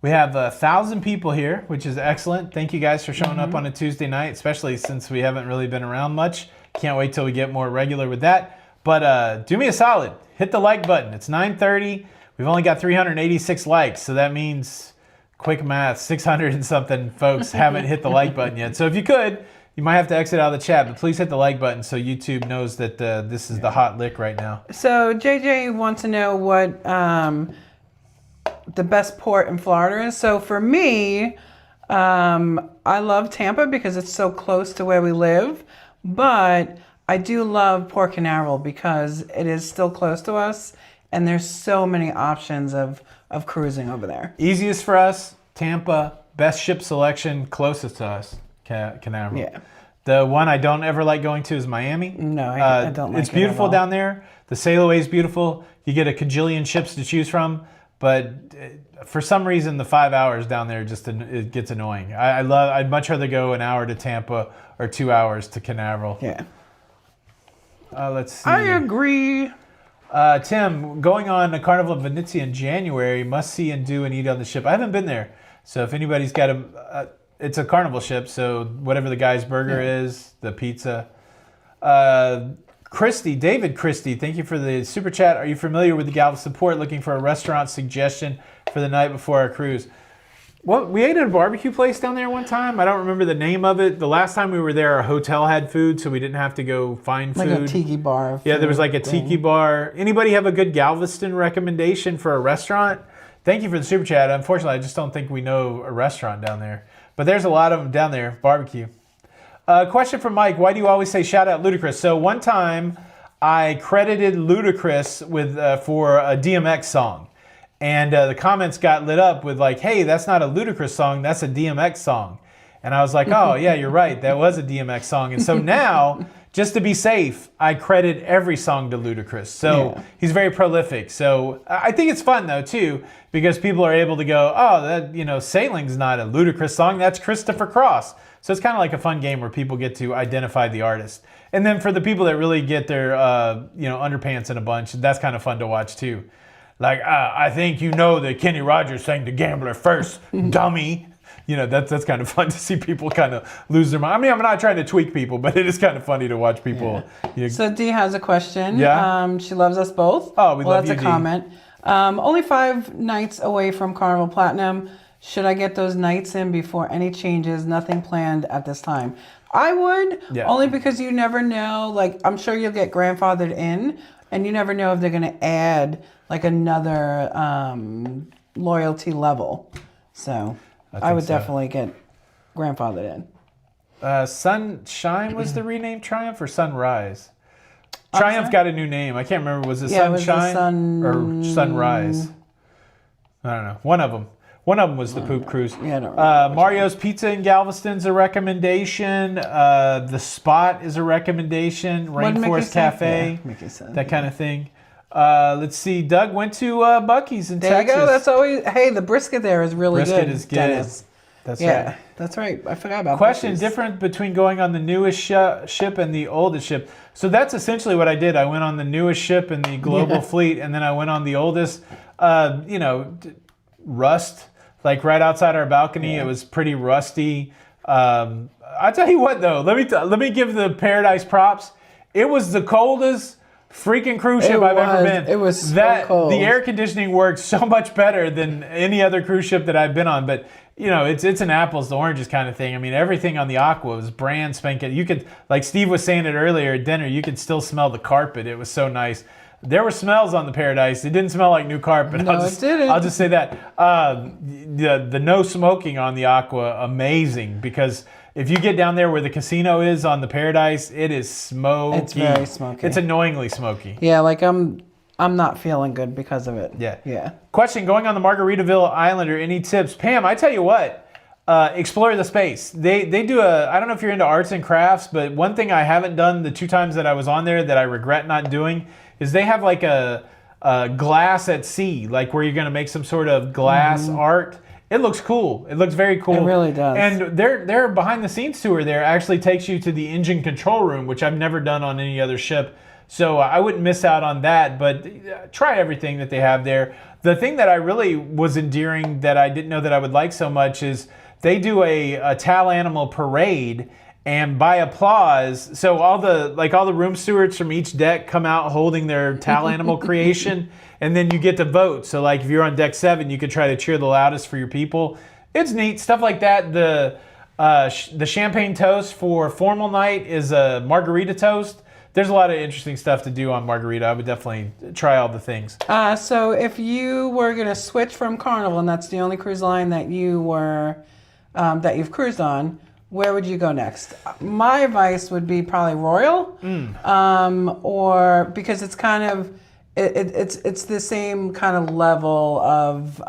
[SPEAKER 1] We have 1,000 people here, which is excellent. Thank you guys for showing up on a Tuesday night, especially since we haven't really been around much. Can't wait till we get more regular with that. But do me a solid. Hit the like button. It's 9:30. We've only got 386 likes, so that means, quick math, 600 and something folks haven't hit the like button yet. So if you could, you might have to exit out of the chat, but please hit the like button so YouTube knows that this is the hot lick right now.
[SPEAKER 2] So JJ wants to know what the best port in Florida is. So for me, I love Tampa because it's so close to where we live, but I do love Port Canaveral because it is still close to us, and there's so many options of cruising over there.
[SPEAKER 1] Easiest for us, Tampa. Best ship selection, closest to us, Canaveral.
[SPEAKER 2] Yeah.
[SPEAKER 1] The one I don't ever like going to is Miami.
[SPEAKER 2] No, I don't like it.
[SPEAKER 1] It's beautiful
[SPEAKER 2] at all.
[SPEAKER 1] down there. The sail away is beautiful. You get a cajillion ships to choose from, but for some reason the 5 hours down there it gets annoying. I'd much rather go an hour to Tampa or 2 hours to Canaveral.
[SPEAKER 2] Yeah.
[SPEAKER 1] Let's see.
[SPEAKER 2] I agree.
[SPEAKER 1] Tim, going on the Carnival of Venezia in January, must see and do and eat on the ship. I haven't been there, so if anybody's got it's a Carnival ship, so whatever the guy's burger is, the pizza. David Christie, thank you for the super chat. Are you familiar with the Galveston Port? Looking for a restaurant suggestion for the night before our cruise. Well, we ate at a barbecue place down there one time. I don't remember the name of it. The last time we were there, our hotel had food, so we didn't have to go find food.
[SPEAKER 2] Like a tiki bar.
[SPEAKER 1] Yeah, there was like a tiki bar. Anybody have a good Galveston recommendation for a restaurant? Thank you for the super chat. Unfortunately, I just don't think we know a restaurant down there. But there's a lot of them down there, barbecue. Question from Mike. Why do you always say shout out Ludacris? So one time I credited Ludacris with for a DMX song. And the comments got lit up with like, hey, that's not a Ludacris song, that's a DMX song. And I was like, oh, yeah, you're right. That was a DMX song. And so now, just to be safe, I credit every song to Ludacris. So he's very prolific. So I think it's fun though too, because people are able to go, oh, that Sailing's not a Ludacris song, that's Christopher Cross. So it's kind of like a fun game where people get to identify the artist. And then for the people that really get their underpants in a bunch, that's kind of fun to watch too. Like, I think that Kenny Rogers sang The Gambler first, dummy. That's kind of fun to see people kind of lose their mind. I mean, I'm not trying to tweak people, but it is kind of funny to watch people.
[SPEAKER 2] So Dee has a question.
[SPEAKER 1] Yeah.
[SPEAKER 2] She loves us both.
[SPEAKER 1] Oh, we love you,
[SPEAKER 2] that's a comment. Only 5 nights away from Carnival Platinum. Should I get those nights in before any changes? Nothing planned at this time. I would, only because you never know. Like, I'm sure you'll get grandfathered in, and you never know if they're going to add like another loyalty level. So I would definitely get grandfathered in.
[SPEAKER 1] Sunshine was the rename Triumph or Sunrise? Triumph got a new name. I can't remember. Was it Sunshine or Sunrise? I don't know. One of them. One of them was the Poop Cruise.
[SPEAKER 2] Yeah, I don't remember
[SPEAKER 1] Mario's Pizza in Galveston's a recommendation. The Spot is a recommendation. Rainforest Cafe, that kind of thing. Let's see. Doug went to Buc-ee's in Texas.
[SPEAKER 2] There you go. That's always. Hey, the brisket there is really good.
[SPEAKER 1] Brisket is good.
[SPEAKER 2] Dennis.
[SPEAKER 1] That's right.
[SPEAKER 2] That's right. I forgot about
[SPEAKER 1] Question:
[SPEAKER 2] Buc-ee's.
[SPEAKER 1] difference between going on the newest ship and the oldest ship. So that's essentially what I did. I went on the newest ship in the global fleet, and then I went on the oldest. Rust. Like right outside our balcony, it was pretty rusty. I'll tell you what, though. Let me give the Paradise props. It was the coldest freaking cruise ship I've ever been.
[SPEAKER 2] It was so cold.
[SPEAKER 1] The air conditioning worked so much better than any other cruise ship that I've been on. But it's an apples to oranges kind of thing. I mean, everything on the Aqua was brand spanking. You could, like Steve was saying it earlier at dinner, you could still smell the carpet. It was so nice. There were smells on the Paradise. It didn't smell like new carpet.
[SPEAKER 2] No, it didn't.
[SPEAKER 1] I'll just say that. The no smoking on the Aqua, amazing. Because if you get down there where the casino is on the Paradise, it is smoky.
[SPEAKER 2] It's very smoky.
[SPEAKER 1] It's annoyingly smoky.
[SPEAKER 2] Yeah, like I'm not feeling good because of it.
[SPEAKER 1] Yeah. Question: going on the Margaritaville Island, or any tips? Pam, I tell you what. Explore the space. They do I don't know if you're into arts and crafts, but one thing I haven't done the 2 times that I was on there that I regret not doing is they have like a glass at sea, like where you're going to make some sort of glass art. It looks cool. It looks very cool.
[SPEAKER 2] It really does.
[SPEAKER 1] And their behind the scenes tour there actually takes you to the engine control room, which I've never done on any other ship. So I wouldn't miss out on that, but try everything that they have there. The thing that I really was endearing that I didn't know that I would like so much is they do a towel animal parade. And by applause, so all the room stewards from each deck come out holding their towel animal creation, and then you get to vote. So like if you're on deck 7, you could try to cheer the loudest for your people. It's neat stuff like that. The champagne toast for formal night is a margarita toast. There's a lot of interesting stuff to do on Margarita. I would definitely try all the things.
[SPEAKER 2] So if you were going to switch from Carnival, and that's the only cruise line that you've cruised on, where would you go next? My advice would be probably Royal, or because it's kind of it's the same kind of level of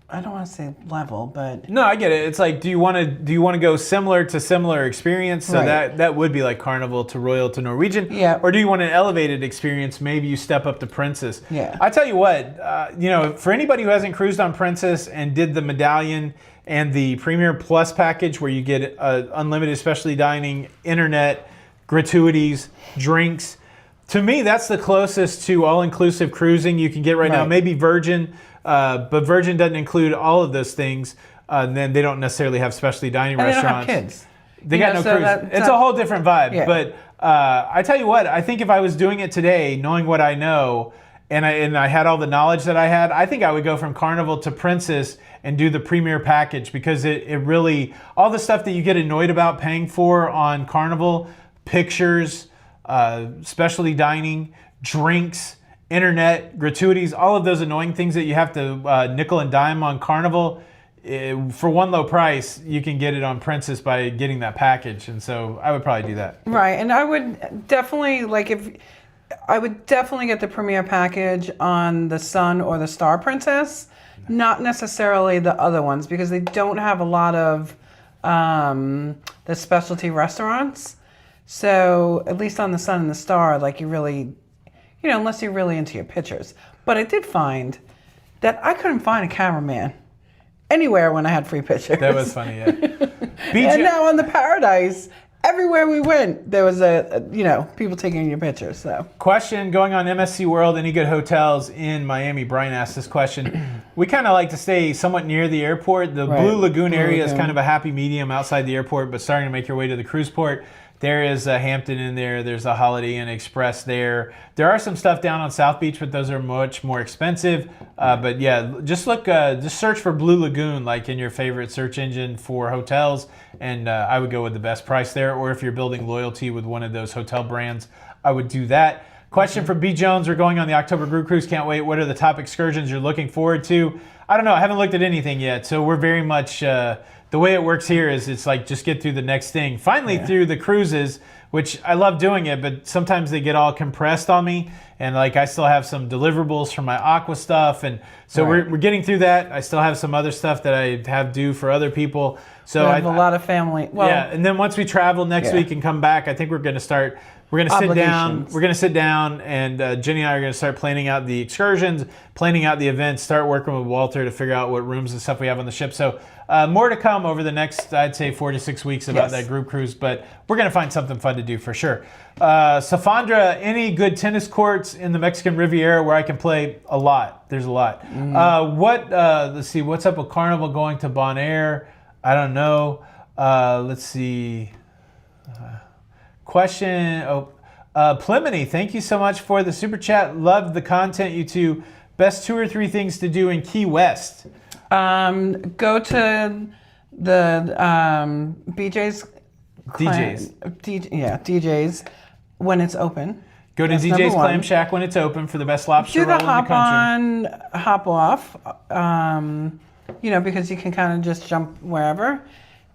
[SPEAKER 2] I don't want to say level, but
[SPEAKER 1] no, I get it. It's like, do you want to go similar to similar experience? So
[SPEAKER 2] Right.
[SPEAKER 1] that would be like Carnival to Royal to Norwegian.
[SPEAKER 2] Yeah.
[SPEAKER 1] Or do you want an elevated experience? Maybe you step up to Princess.
[SPEAKER 2] Yeah.
[SPEAKER 1] I tell you what, for anybody who hasn't cruised on Princess and did the medallion and the Premier Plus package where you get unlimited specialty dining, internet, gratuities, drinks. To me, that's the closest to all-inclusive cruising you can get right now. Maybe Virgin, but Virgin doesn't include all of those things. Then they don't necessarily have specialty dining restaurants.
[SPEAKER 2] They don't have kids.
[SPEAKER 1] They got no cruise. It's a whole different vibe.
[SPEAKER 2] Yeah.
[SPEAKER 1] But I tell you what, I think if I was doing it today, knowing what I know, and I had all the knowledge that I had, I think I would go from Carnival to Princess and do the Premier package, because it really, all the stuff that you get annoyed about paying for on Carnival, pictures, specialty dining, drinks, internet, gratuities, all of those annoying things that you have to nickel and dime on Carnival, for one low price, you can get it on Princess by getting that package. And so I would probably do that.
[SPEAKER 2] Right, and I would definitely, get the Premier package on the Sun or the Star Princess, not necessarily the other ones, because they don't have a lot of the specialty restaurants. So at least on the Sun and the Star, like you really, unless you're really into your pictures. But I did find that I couldn't find a cameraman anywhere when I had free pictures.
[SPEAKER 1] That was funny, yeah.
[SPEAKER 2] And now on the Paradise, everywhere we went, there was people taking your pictures. So
[SPEAKER 1] question going on MSC World, any good hotels in Miami? Brian asked this question. We kind of like to stay somewhat near the airport. The Blue Lagoon area is kind of a happy medium outside the airport, but starting to make your way to the cruise port. There is a Hampton in there. There's a Holiday Inn Express there. There are some stuff down on South Beach, but those are much more expensive. But yeah, just search for Blue Lagoon, like in your favorite search engine for hotels, and I would go with the best price there. Or if you're building loyalty with one of those hotel brands, I would do that. Question from B. Jones. We're going on the October group cruise. Can't wait. What are the top excursions you're looking forward to? I don't know. I haven't looked at anything yet, so we're very much... the way it works here is it's like just get through the next thing. Finally through the cruises, which I love doing it, but sometimes they get all compressed on me. And like I still have some deliverables from my aqua stuff. And so we're getting through that. I still have some other stuff that I have due for other people. So
[SPEAKER 2] I have a lot of family. Well,
[SPEAKER 1] yeah, and then once we travel next week and come back, I think we're going to start... We're going to sit down. We're going to sit down, and Jenny and I are going to start planning out the excursions, planning out the events, start working with Walter to figure out what rooms and stuff we have on the ship. So more to come over the next, I'd say, 4 to 6 weeks about that group cruise. But we're going to find something fun to do for sure. Safandra, any good tennis courts in the Mexican Riviera where I can play? A lot. There's a lot. Let's see. What's up with Carnival going to Bonaire? I don't know. Let's see. Question, Plimony, thank you so much for the super chat. Loved the content, you two. Best 2 or 3 things to do in Key West?
[SPEAKER 2] Go to the BJ's. DJ's when it's open.
[SPEAKER 1] Go to DJ's Clam Shack when it's open for the best lobster roll in the country.
[SPEAKER 2] Do the hop on, hop off, because you can kind of just jump wherever.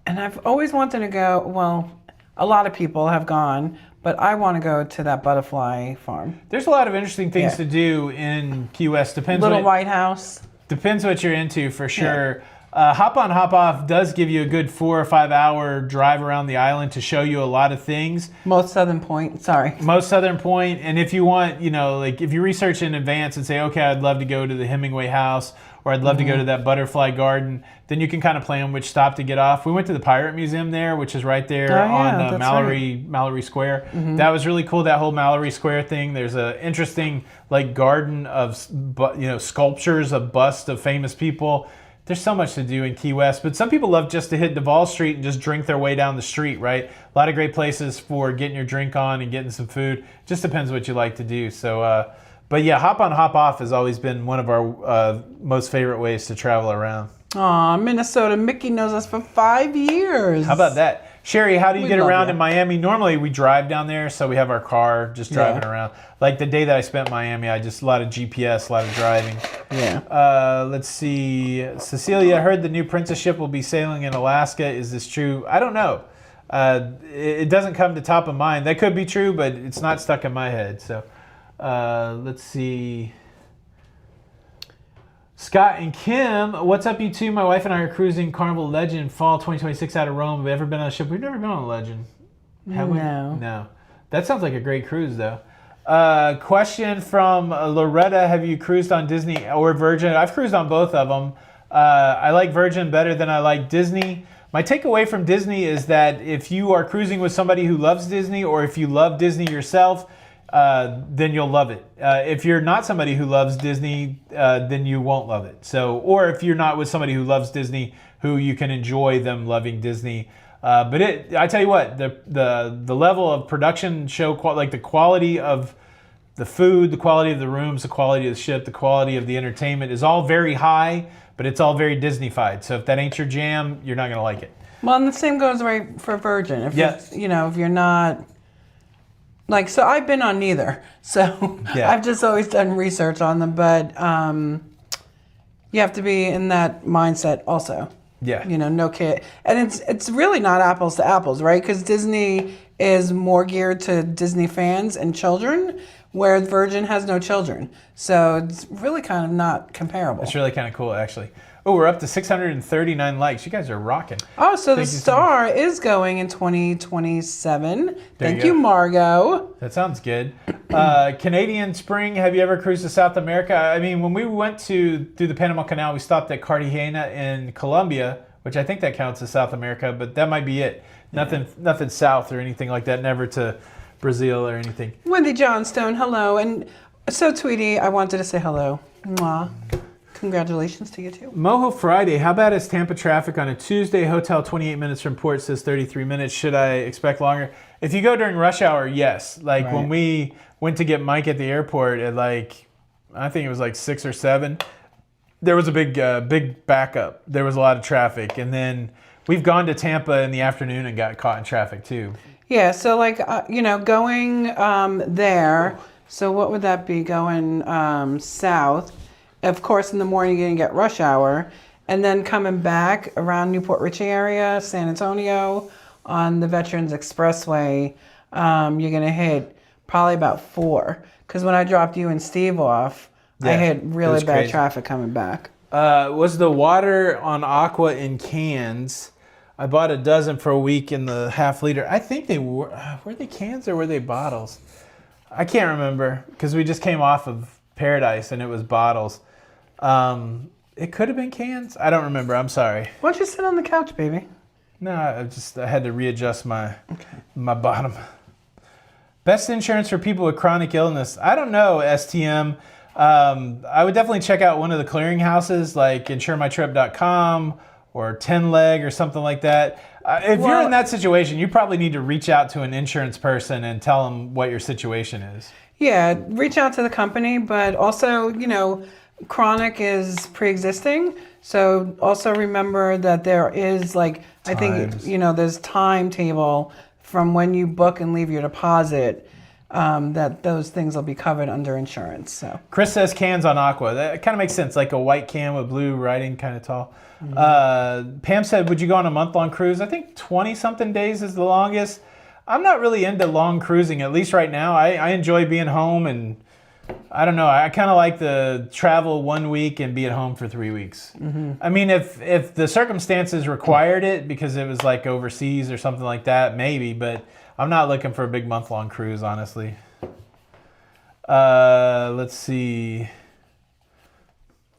[SPEAKER 2] And I've always wanted to go, well, a lot of people have gone, but I want to go to that butterfly farm.
[SPEAKER 1] There's a lot of interesting things to do in Key West.
[SPEAKER 2] White House.
[SPEAKER 1] Depends what you're into for sure. Hop on, hop off does give you a good 4 or 5 hour drive around the island to show you a lot of things.
[SPEAKER 2] Most Southern Point.
[SPEAKER 1] And if you want, if you research in advance and say, okay, I'd love to go to the Hemingway house, or I'd love to go to that butterfly garden, then you can kind of plan which stop to get off. We went to the Pirate Museum there, which is right there on Mallory Square. That was really cool, that whole Mallory Square thing. There's an interesting garden of sculptures, a bust of famous people. There's so much to do in Key West, but some people love just to hit Duval Street and just drink their way down the street, right? A lot of great places for getting your drink on and getting some food. Just depends what you like to do. So, but yeah, hop on, hop off has always been one of our most favorite ways to travel around.
[SPEAKER 2] Aw, Minnesota. Mickey knows us for 5 years.
[SPEAKER 1] How about that? Sherry, how do you get around in Miami? Normally we drive down there, so we have our car just driving around. Like the day that I spent in Miami, a lot of GPS, a lot of driving.
[SPEAKER 2] Yeah.
[SPEAKER 1] Let's see. Cecilia, I heard the new Princess ship will be sailing in Alaska. Is this true? I don't know. It doesn't come to top of mind. That could be true, but it's not stuck in my head. So let's see. Scott and Kim, what's up, you two? My wife and I are cruising Carnival Legend fall 2026 out of Rome. Have we ever been on a ship? We've never been on a Legend. Have we? No. That sounds like a great cruise, though. Question from Loretta. Have you cruised on Disney or Virgin? I've cruised on both of them. I like Virgin better than I like Disney. My takeaway from Disney is that if you are cruising with somebody who loves Disney, or if you love Disney yourself, then you'll love it. If you're not somebody who loves Disney, then you won't love it. So, or if you're not with somebody who loves Disney, who you can enjoy them loving Disney. But I tell you what, the level of production show, like the quality of the food, the quality of the rooms, the quality of the ship, the quality of the entertainment is all very high, but it's all very Disney-fied. So if that ain't your jam, you're not gonna like it.
[SPEAKER 2] Well, and the same goes right for Virgin. If if you're not. So I've been on neither. So I've just always done research on them, but you have to be in that mindset also.
[SPEAKER 1] Yeah.
[SPEAKER 2] No kid. And it's really not apples to apples, right? Because Disney is more geared to Disney fans and children, where Virgin has no children. So it's really kind of not comparable.
[SPEAKER 1] It's really kind of cool, actually. Oh, we're up to 639 likes. You guys are rocking.
[SPEAKER 2] Oh, so the
[SPEAKER 1] Thank you so much.
[SPEAKER 2] star is going in 2027. Thank
[SPEAKER 1] you
[SPEAKER 2] you,
[SPEAKER 1] go.
[SPEAKER 2] Margot.
[SPEAKER 1] That sounds good. Canadian Spring, have you ever cruised to South America? I mean, when we went through the Panama Canal, we stopped at Cartagena in Colombia, which I think that counts as South America, but that might be it. Nothing south or anything like that, never to Brazil or anything.
[SPEAKER 2] Wendy Johnstone, hello. And so, Tweety, I wanted to say hello. Mwah. Congratulations to you, too.
[SPEAKER 1] Moho Friday, how bad is Tampa traffic on a Tuesday? Hotel 28 minutes from port says 33 minutes. Should I expect longer? If you go during rush hour, yes. Like when we went to get Mike at the airport at I think it was 6 or 7, there was a big backup. There was a lot of traffic. And then we've gone to Tampa in the afternoon and got caught in traffic too.
[SPEAKER 2] Yeah, so going there, so what would that be? Going south. Of course, in the morning you're going to get rush hour. And then coming back around Newport Richey area, San Antonio, on the Veterans Expressway, you're going to hit probably about 4. Because when I dropped you and Steve off, I had really bad traffic coming back.
[SPEAKER 1] Was the water on Aqua in cans? I bought a dozen for a week in the half liter. I think they were they cans or were they bottles? I can't remember because we just came off of Paradise and it was bottles. It could have been cans. I don't remember. I'm sorry.
[SPEAKER 2] Why don't you sit on the couch, baby?
[SPEAKER 1] No, I had to readjust my bottom. Best insurance for people with chronic illness. I don't know, STM. I would definitely check out one of the clearinghouses like insuremytrip.com or 10leg or something like that. If you're in that situation, you probably need to reach out to an insurance person and tell them what your situation is.
[SPEAKER 2] Yeah, reach out to the company, but also, chronic is pre-existing. So also remember that there is I think, there's timetable from when you book and leave your deposit that those things will be covered under insurance. So
[SPEAKER 1] Chris says cans on Aqua. That kind of makes sense, like a white can with blue writing, kind of tall. Pam said, would you go on a month-long cruise? I think 20-something days is the longest. I'm not really into long cruising, at least right now. I enjoy being home, and I don't know. I kind of like the travel 1 week and be at home for 3 weeks. Mm-hmm. I mean, if the circumstances required it because it was overseas or something like that, maybe. But I'm not looking for a big month-long cruise, honestly. Let's see.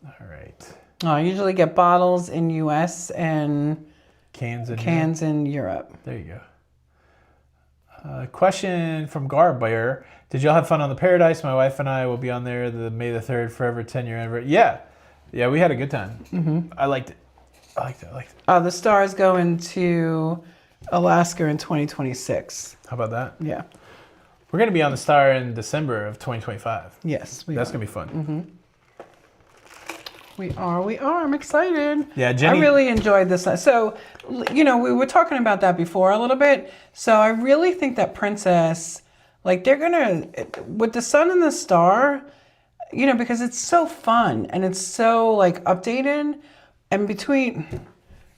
[SPEAKER 1] All right.
[SPEAKER 2] I usually get bottles in U.S. and
[SPEAKER 1] cans
[SPEAKER 2] in Europe.
[SPEAKER 1] There you go. Question from Garbear. Did y'all have fun on the Paradise? My wife and I will be on there the May the 3rd forever 10-year anniversary. Yeah, we had a good time. Mm-hmm. I liked it.
[SPEAKER 2] The stars go into Alaska in 2026.
[SPEAKER 1] How about that?
[SPEAKER 2] Yeah.
[SPEAKER 1] We're going to be on the Star in December of 2025.
[SPEAKER 2] Yes,
[SPEAKER 1] that's going to be fun.
[SPEAKER 2] Mm-hmm. We are. I'm excited.
[SPEAKER 1] Yeah, Jenny.
[SPEAKER 2] I really enjoyed this. So, we were talking about that before a little bit. So I really think that Princess, they're going to, with the Sun and the Star, because it's so fun and it's so, updated. And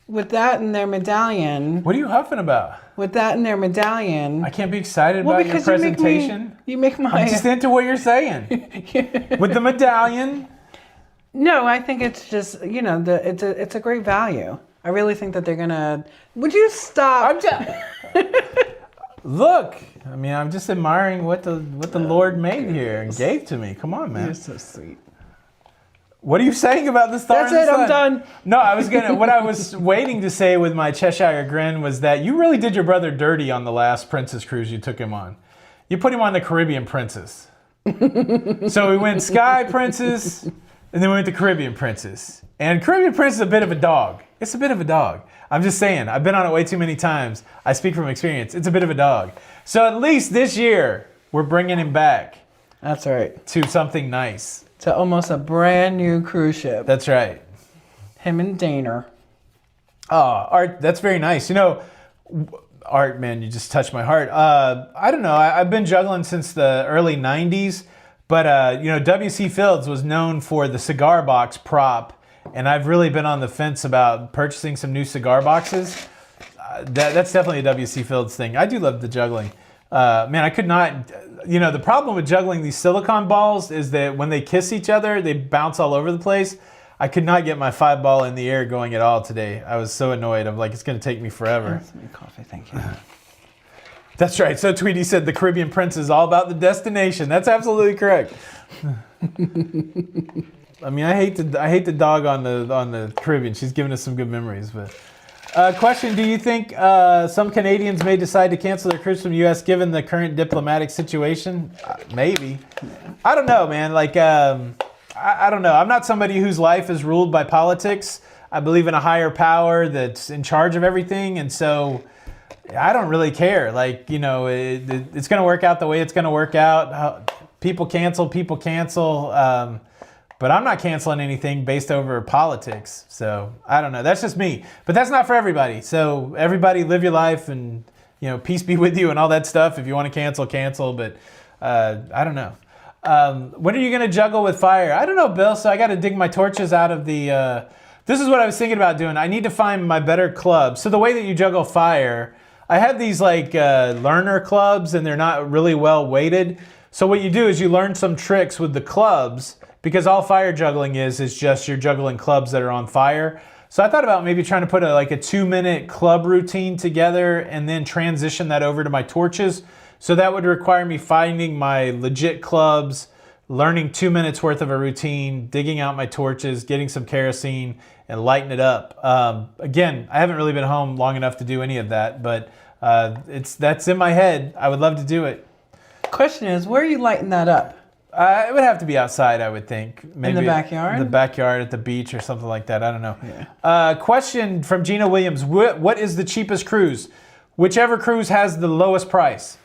[SPEAKER 2] with that and their medallion.
[SPEAKER 1] What are you huffing about?
[SPEAKER 2] With that and their medallion.
[SPEAKER 1] I can't be excited about your presentation.
[SPEAKER 2] You make my...
[SPEAKER 1] I'm just into what you're saying. With the medallion.
[SPEAKER 2] No, I think it's just, it's a great value. I really think that they're going to... Would you stop?
[SPEAKER 1] Look, I mean, I'm just admiring what the Lord made here and gave to me. Come on, man.
[SPEAKER 2] You're so sweet.
[SPEAKER 1] What are you saying about the Star?
[SPEAKER 2] That's it, I'm done.
[SPEAKER 1] No, what I was waiting to say with my Cheshire grin was that you really did your brother dirty on the last Princess cruise you took him on. You put him on the Caribbean Princess. So we went Sky Princess, and then we went to Caribbean Princess. And Caribbean Princess is a bit of a dog. It's a bit of a dog. I'm just saying, I've been on it way too many times. I speak from experience. It's a bit of a dog. So at least this year, we're bringing him back.
[SPEAKER 2] That's right.
[SPEAKER 1] To something nice.
[SPEAKER 2] To almost a brand new cruise ship.
[SPEAKER 1] That's right.
[SPEAKER 2] Him and Dana.
[SPEAKER 1] Oh, Art, that's very nice. Art, man, you just touched my heart. I don't know. I've been juggling since the early 90s. But, W.C. Fields was known for the cigar box prop. And I've really been on the fence about purchasing some new cigar boxes. That's definitely a W.C. Fields thing. I do love the juggling. Man, I could not... the problem with juggling these silicone balls is that when they kiss each other, they bounce all over the place. I could not get my 5-ball in the air going at all today. I was so annoyed. I'm like, it's going to take me forever.
[SPEAKER 2] Coffee, thank you.
[SPEAKER 1] That's right. So Tweety said the Caribbean Prince is all about the destination. That's absolutely correct. I mean, I hate the dog on the Caribbean. She's given us some good memories. But question: do you think some Canadians may decide to cancel their cruise from the U.S. given the current diplomatic situation? Maybe. Yeah. I don't know, man. Like, I don't know. I'm not somebody whose life is ruled by politics. I believe in a higher power that's in charge of everything, and so I don't really care. Like, you know, it's going to work out the way it's going to work out. People cancel. But I'm not canceling anything based over politics. So I don't know. That's just me. But that's not for everybody. So everybody live your life and, you know, peace be with you and all that stuff. If you want to cancel. But I don't know. When are you going to juggle with fire? I don't know, Bill. So I got to dig my torches out of the... this is what I was thinking about doing. I need to find my better clubs. So the way that you juggle fire, I have these like learner clubs and they're not really well weighted. So what you do is you learn some tricks with the clubs because all fire juggling is just you're juggling clubs that are on fire. So I thought about maybe trying to put a 2-minute club routine together and then transition that over to my torches. So that would require me finding my legit clubs, learning 2 minutes worth of a routine, digging out my torches, getting some kerosene, and lighting it up. Again, I haven't really been home long enough to do any of that, but that's in my head. I would love to do it.
[SPEAKER 2] Question is, where are you lighting that up?
[SPEAKER 1] It would have to be outside, I would think. Maybe
[SPEAKER 2] in the backyard?
[SPEAKER 1] In the backyard, at the beach or something like that. I don't know. Yeah. Question from Gina Williams. What is the cheapest cruise? Whichever cruise has the lowest price.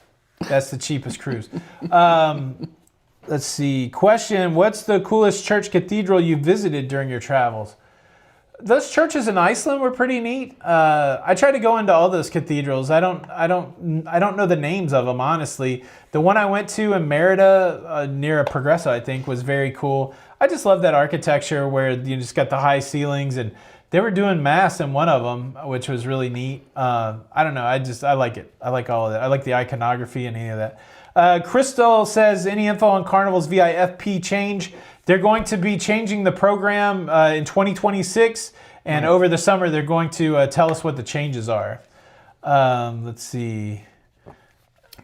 [SPEAKER 1] That's the cheapest cruise. Let's see. Question, what's the coolest church cathedral you visited during your travels? Those churches in Iceland were pretty neat. I try to go into all those cathedrals. I don't know the names of them, honestly. The one I went to in Merida near Progresso, I think, was very cool. I just love that architecture where you just got the high ceilings, and they were doing mass in one of them, which was really neat. I don't know. I like it. I like all of that. I like the iconography and any of that. Crystal says, any info on Carnival's VIFP change? They're going to be changing the program in 2026, and over the summer they're going to tell us what the changes are. Let's see.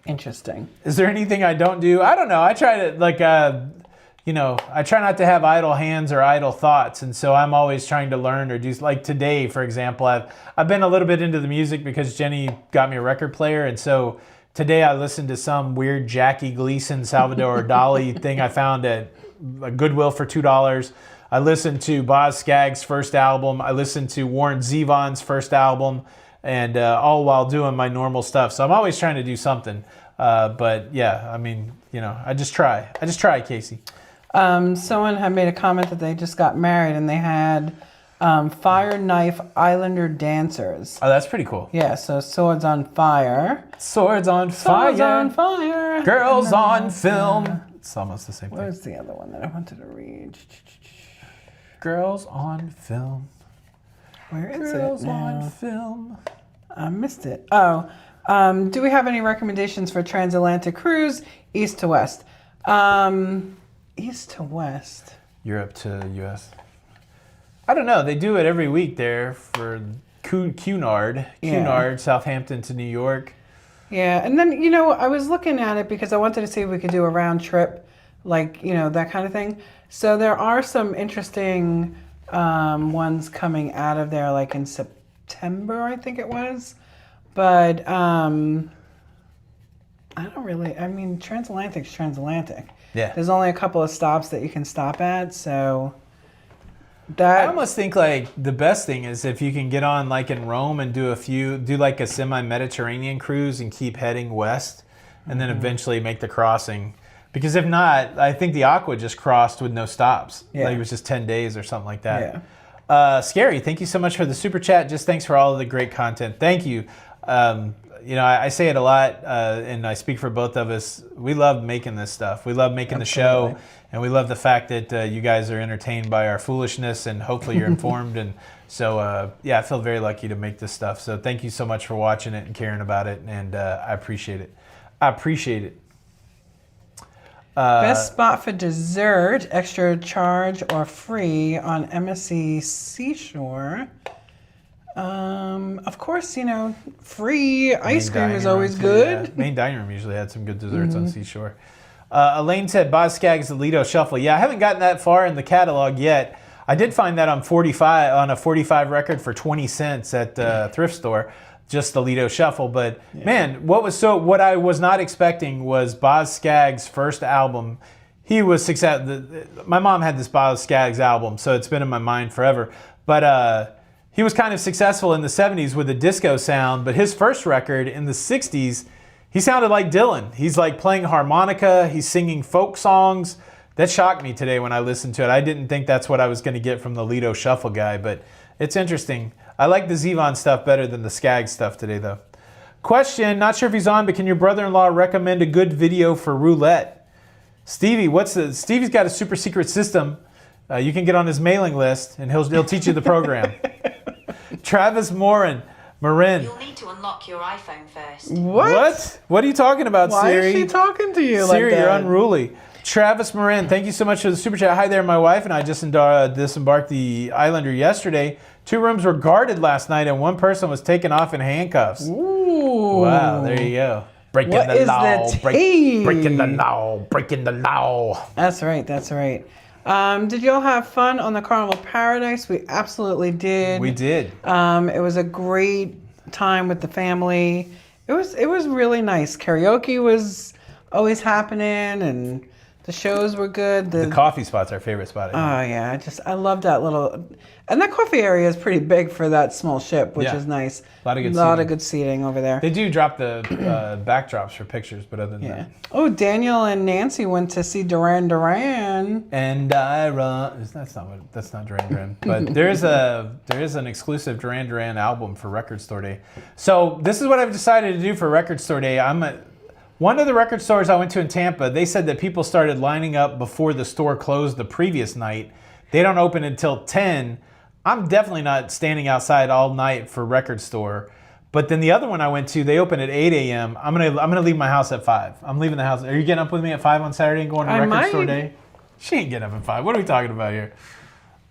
[SPEAKER 2] Interesting.
[SPEAKER 1] Is there anything I don't do? I don't know. I try to I try not to have idle hands or idle thoughts, and so I'm always trying to learn or do. Like today, for example, I've been a little bit into the music because Jenny got me a record player, and so today I listened to some weird Jackie Gleason, Salvador Dali thing I found at a Goodwill for $2. I listened to Boz Scaggs' first album. I listened to Warren Zevon's first album, and all while doing my normal stuff. So I'm always trying to do something. But yeah, I mean, I just try. Casey.
[SPEAKER 2] Someone had made a comment that they just got married and they had fire knife Islander dancers.
[SPEAKER 1] Oh, that's pretty cool.
[SPEAKER 2] Yeah, so swords on fire.
[SPEAKER 1] Swords on fire.
[SPEAKER 2] Swords on fire.
[SPEAKER 1] Girls on film. It's almost the same thing.
[SPEAKER 2] Where's the other one that I wanted to read?
[SPEAKER 1] Girls on film.
[SPEAKER 2] Where is
[SPEAKER 1] Girls
[SPEAKER 2] it now?
[SPEAKER 1] on film.
[SPEAKER 2] I missed it. Oh, do we have any recommendations for transatlantic cruise, east to west? East to west.
[SPEAKER 1] Europe to U.S. I don't know. They do it every week there for Cunard, Southampton to New York.
[SPEAKER 2] Yeah, and then, I was looking at it because I wanted to see if we could do a round trip, that kind of thing. So there are some interesting ones coming out of there, like in September, I think it was. But transatlantic's transatlantic.
[SPEAKER 1] Yeah.
[SPEAKER 2] There's only a couple of stops that you can stop at, so...
[SPEAKER 1] I almost think the best thing is if you can get on in Rome and do a semi-Mediterranean cruise and keep heading west and then eventually make the crossing. Because if not, I think the Aqua just crossed with no stops.
[SPEAKER 2] Yeah.
[SPEAKER 1] It was just 10 days or something like that.
[SPEAKER 2] Yeah.
[SPEAKER 1] Scary, thank you so much for the super chat. Just thanks for all of the great content. Thank you. I say it a lot, and I speak for both of us. We love making this stuff. We love making the show, and we love the fact that you guys are entertained by our foolishness, and hopefully you're informed. And so, I feel very lucky to make this stuff. So thank you so much for watching it and caring about it, and I appreciate it.
[SPEAKER 2] Best spot for dessert, extra charge or free on MSC Seashore. Of course, free ice cream is always good.
[SPEAKER 1] Yeah. Main dining room usually had some good desserts on Seashore. Elaine said Boz Scaggs' The Lido Shuffle. Yeah, I haven't gotten that far in the catalog yet. I did find that on a 45 record for 20 cents at the thrift store. Just the Lido Shuffle, but man, what I was not expecting was Boz Scaggs' first album. He was my mom had this Boz Scaggs album, so it's been in my mind forever. But he was kind of successful in the 70s with a disco sound, but his first record in the 60s, he sounded like Dylan. He's like playing harmonica, he's singing folk songs. That shocked me today when I listened to it. I didn't think that's what I was going to get from the Lido Shuffle guy, but it's interesting. I like the Zevon stuff better than the Skaggs stuff today, though. Question, not sure if he's on, but can your brother-in-law recommend a good video for roulette? Stevie, Stevie's got a super secret system. You can get on his mailing list, and he'll teach you the program. Travis Marin.
[SPEAKER 3] You'll need to unlock your iPhone first.
[SPEAKER 2] What?
[SPEAKER 1] What are you talking about, Siri?
[SPEAKER 2] Why is she talking to you
[SPEAKER 1] Siri,
[SPEAKER 2] like that?
[SPEAKER 1] you're unruly. Travis Marin, thank you so much for the super chat. Hi there, my wife and I just disembarked the Islander yesterday. 2 rooms were guarded last night, and 1 person was taken off in handcuffs.
[SPEAKER 2] Ooh.
[SPEAKER 1] Wow, there you go. Breaking
[SPEAKER 2] What
[SPEAKER 1] the
[SPEAKER 2] is
[SPEAKER 1] law.
[SPEAKER 2] the tea?
[SPEAKER 1] Breaking the law. Breaking the law.
[SPEAKER 2] That's right. Did y'all have fun on the Carnival Paradise? We absolutely did.
[SPEAKER 1] We did.
[SPEAKER 2] It was a great time with the family. It was really nice. Karaoke was always happening, and the shows were good.
[SPEAKER 1] The coffee spot's our favorite spot.
[SPEAKER 2] Oh yeah, I love that little, and that coffee area is pretty big for that small ship, which is nice.
[SPEAKER 1] A lot of
[SPEAKER 2] good seating over there.
[SPEAKER 1] They do drop the backdrops for pictures, but other than that.
[SPEAKER 2] Oh, Daniel and Nancy went to see Duran Duran.
[SPEAKER 1] And I run. That's not Duran Duran. But there is an exclusive Duran Duran album for Record Store Day. So this is what I've decided to do for Record Store Day. One of the record stores I went to in Tampa, they said that people started lining up before the store closed the previous night. They don't open until 10. I'm definitely not standing outside all night for Record Store. But then the other one I went to, they open at 8 a.m. I'm gonna leave my house at 5. I'm leaving the house. Are you getting up with me at 5 on Saturday and going to Record Store Day? She ain't getting up at 5. What are we talking about here?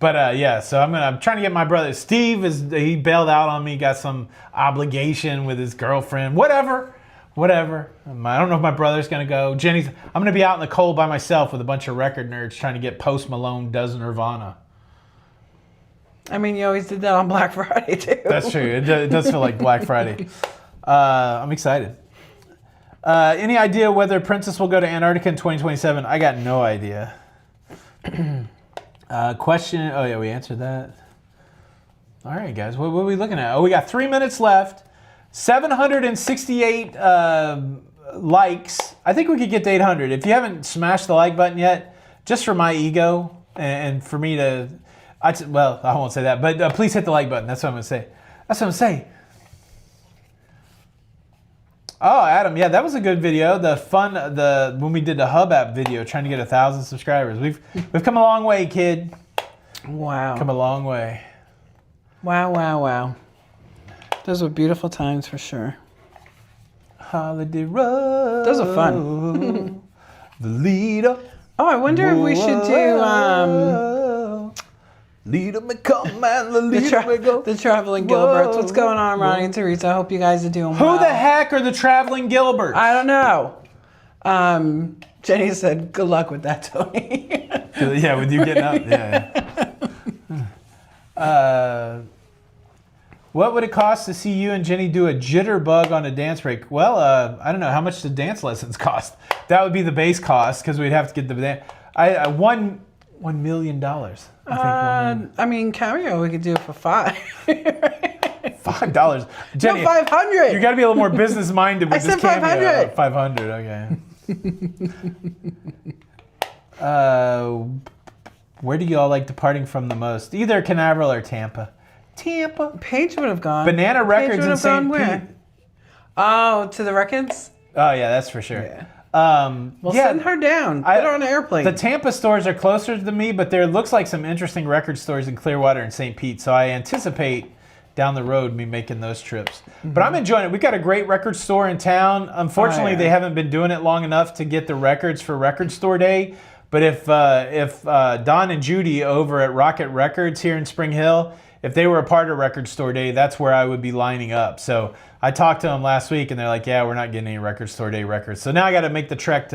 [SPEAKER 1] But so I'm trying to get my brother. Steve he bailed out on me, got some obligation with his girlfriend. Whatever. I don't know if my brother's going to go. I'm going to be out in the cold by myself with a bunch of record nerds trying to get Post Malone Does Nirvana.
[SPEAKER 2] I mean, you always did that on Black Friday, too.
[SPEAKER 1] That's true. It does feel like Black Friday. I'm excited. Any idea whether Princess will go to Antarctica in 2027? I got no idea. Question. Oh, yeah, we answered that. All right, guys. What are we looking at? Oh, we got 3 minutes left. 768 likes. I think we could get to 800. If you haven't smashed the like button yet, just for my ego and for me to, I won't say that, but please hit the like button. That's what I'm going to say. Oh, Adam, yeah, that was a good video. When we did the Hub app video, trying to get 1,000 subscribers. We've come a long way, kid.
[SPEAKER 2] Wow.
[SPEAKER 1] Come a long way.
[SPEAKER 2] Wow. Those were beautiful times for sure.
[SPEAKER 1] Holiday Road.
[SPEAKER 2] Those are fun.
[SPEAKER 1] The leader.
[SPEAKER 2] Oh, I wonder if we should do
[SPEAKER 1] Leader may come and the leader may go.
[SPEAKER 2] the Traveling Gilberts. What's going on, Ronnie and Teresa? I hope you guys are doing well.
[SPEAKER 1] Who the heck are the Traveling Gilberts?
[SPEAKER 2] I don't know. Jenny said, good luck with that, Tony.
[SPEAKER 1] Yeah, with you getting up. Yeah. What would it cost to see you and Jenny do a jitterbug on a dance break? Well, I don't know. How much do dance lessons cost? That would be the base cost because we'd have to get the dance. $1 million.
[SPEAKER 2] I mean, cameo we could do it for $5.
[SPEAKER 1] $5. Jenny,
[SPEAKER 2] no, $500.
[SPEAKER 1] You got to be a little more business minded with this cameo.
[SPEAKER 2] $500.
[SPEAKER 1] Okay. Where do you all like departing from the most? Either Canaveral or Tampa.
[SPEAKER 2] Paige would have gone.
[SPEAKER 1] Banana Records in St. Pete.
[SPEAKER 2] Oh, to the records?
[SPEAKER 1] Oh, yeah, that's for sure.
[SPEAKER 2] Yeah. Send her down. Put her on an airplane.
[SPEAKER 1] The Tampa stores are closer to me, but there looks like some interesting record stores in Clearwater and St. Pete. So I anticipate down the road, me making those trips. But I'm enjoying it. We got a great record store in town. Unfortunately, they haven't been doing it long enough to get the records for Record Store Day. But if Don and Judy over at Rocket Records here in Spring Hill, if they were a part of Record Store Day, that's where I would be lining up. So I talked to them last week, and they're like, "Yeah, we're not getting any Record Store Day records." So now I got to make the trek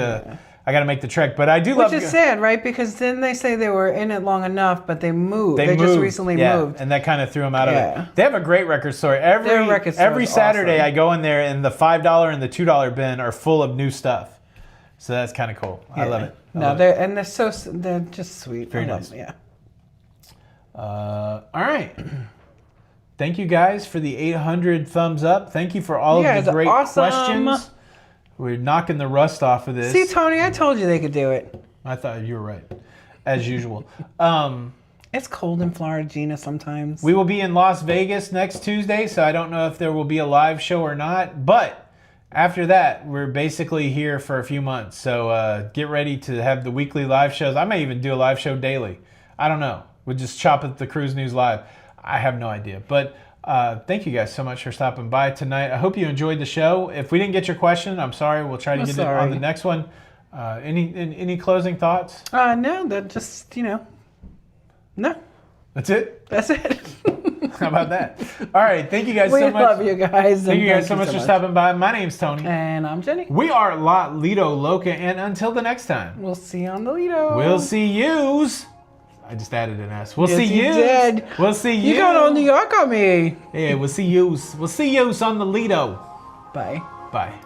[SPEAKER 1] but I do love.
[SPEAKER 2] Which is sad, right? Because then they say they were in it long enough, but they moved. They just recently moved,
[SPEAKER 1] and that kind of threw them out of it. They have a great record store. Every Saturday,
[SPEAKER 2] awesome.
[SPEAKER 1] I go in there, and the $5 and the $2 bin are full of new stuff. So that's kind of cool. I love it.
[SPEAKER 2] They're just sweet.
[SPEAKER 1] Very nice.
[SPEAKER 2] Yeah.
[SPEAKER 1] All right. Thank you guys for the 800 thumbs up. Thank you for all of the great questions. We're knocking the rust off of this.
[SPEAKER 2] See, Tony, I told you they could do it.
[SPEAKER 1] I thought you were right, as usual.
[SPEAKER 2] It's cold in Florida, Gina, sometimes.
[SPEAKER 1] We will be in Las Vegas next Tuesday, so I don't know if there will be a live show or not. But after that, we're basically here for a few months. So get ready to have the weekly live shows. I may even do a live show daily. I don't know. We'll just chop at the Cruise News Live. I have no idea. But thank you guys so much for stopping by tonight. I hope you enjoyed the show. If we didn't get your question, I'm sorry. We'll try to get it on the next one. Any closing thoughts?
[SPEAKER 2] No, that just, no.
[SPEAKER 1] That's it?
[SPEAKER 2] That's it.
[SPEAKER 1] How about that? All right. Thank you guys so much.
[SPEAKER 2] We love you guys.
[SPEAKER 1] Thank you guys so much for stopping by. My name's Tony.
[SPEAKER 2] And I'm Jenny.
[SPEAKER 1] We are La Lido Loca. And until the next time.
[SPEAKER 2] We'll see you on the Lido.
[SPEAKER 1] We'll see yous. I just added an S. We'll see
[SPEAKER 2] you.
[SPEAKER 1] Did. We'll see you.
[SPEAKER 2] You got all New York on me.
[SPEAKER 1] Yeah, we'll see yous. We'll see yous on the Lido.
[SPEAKER 2] Bye.
[SPEAKER 1] Bye.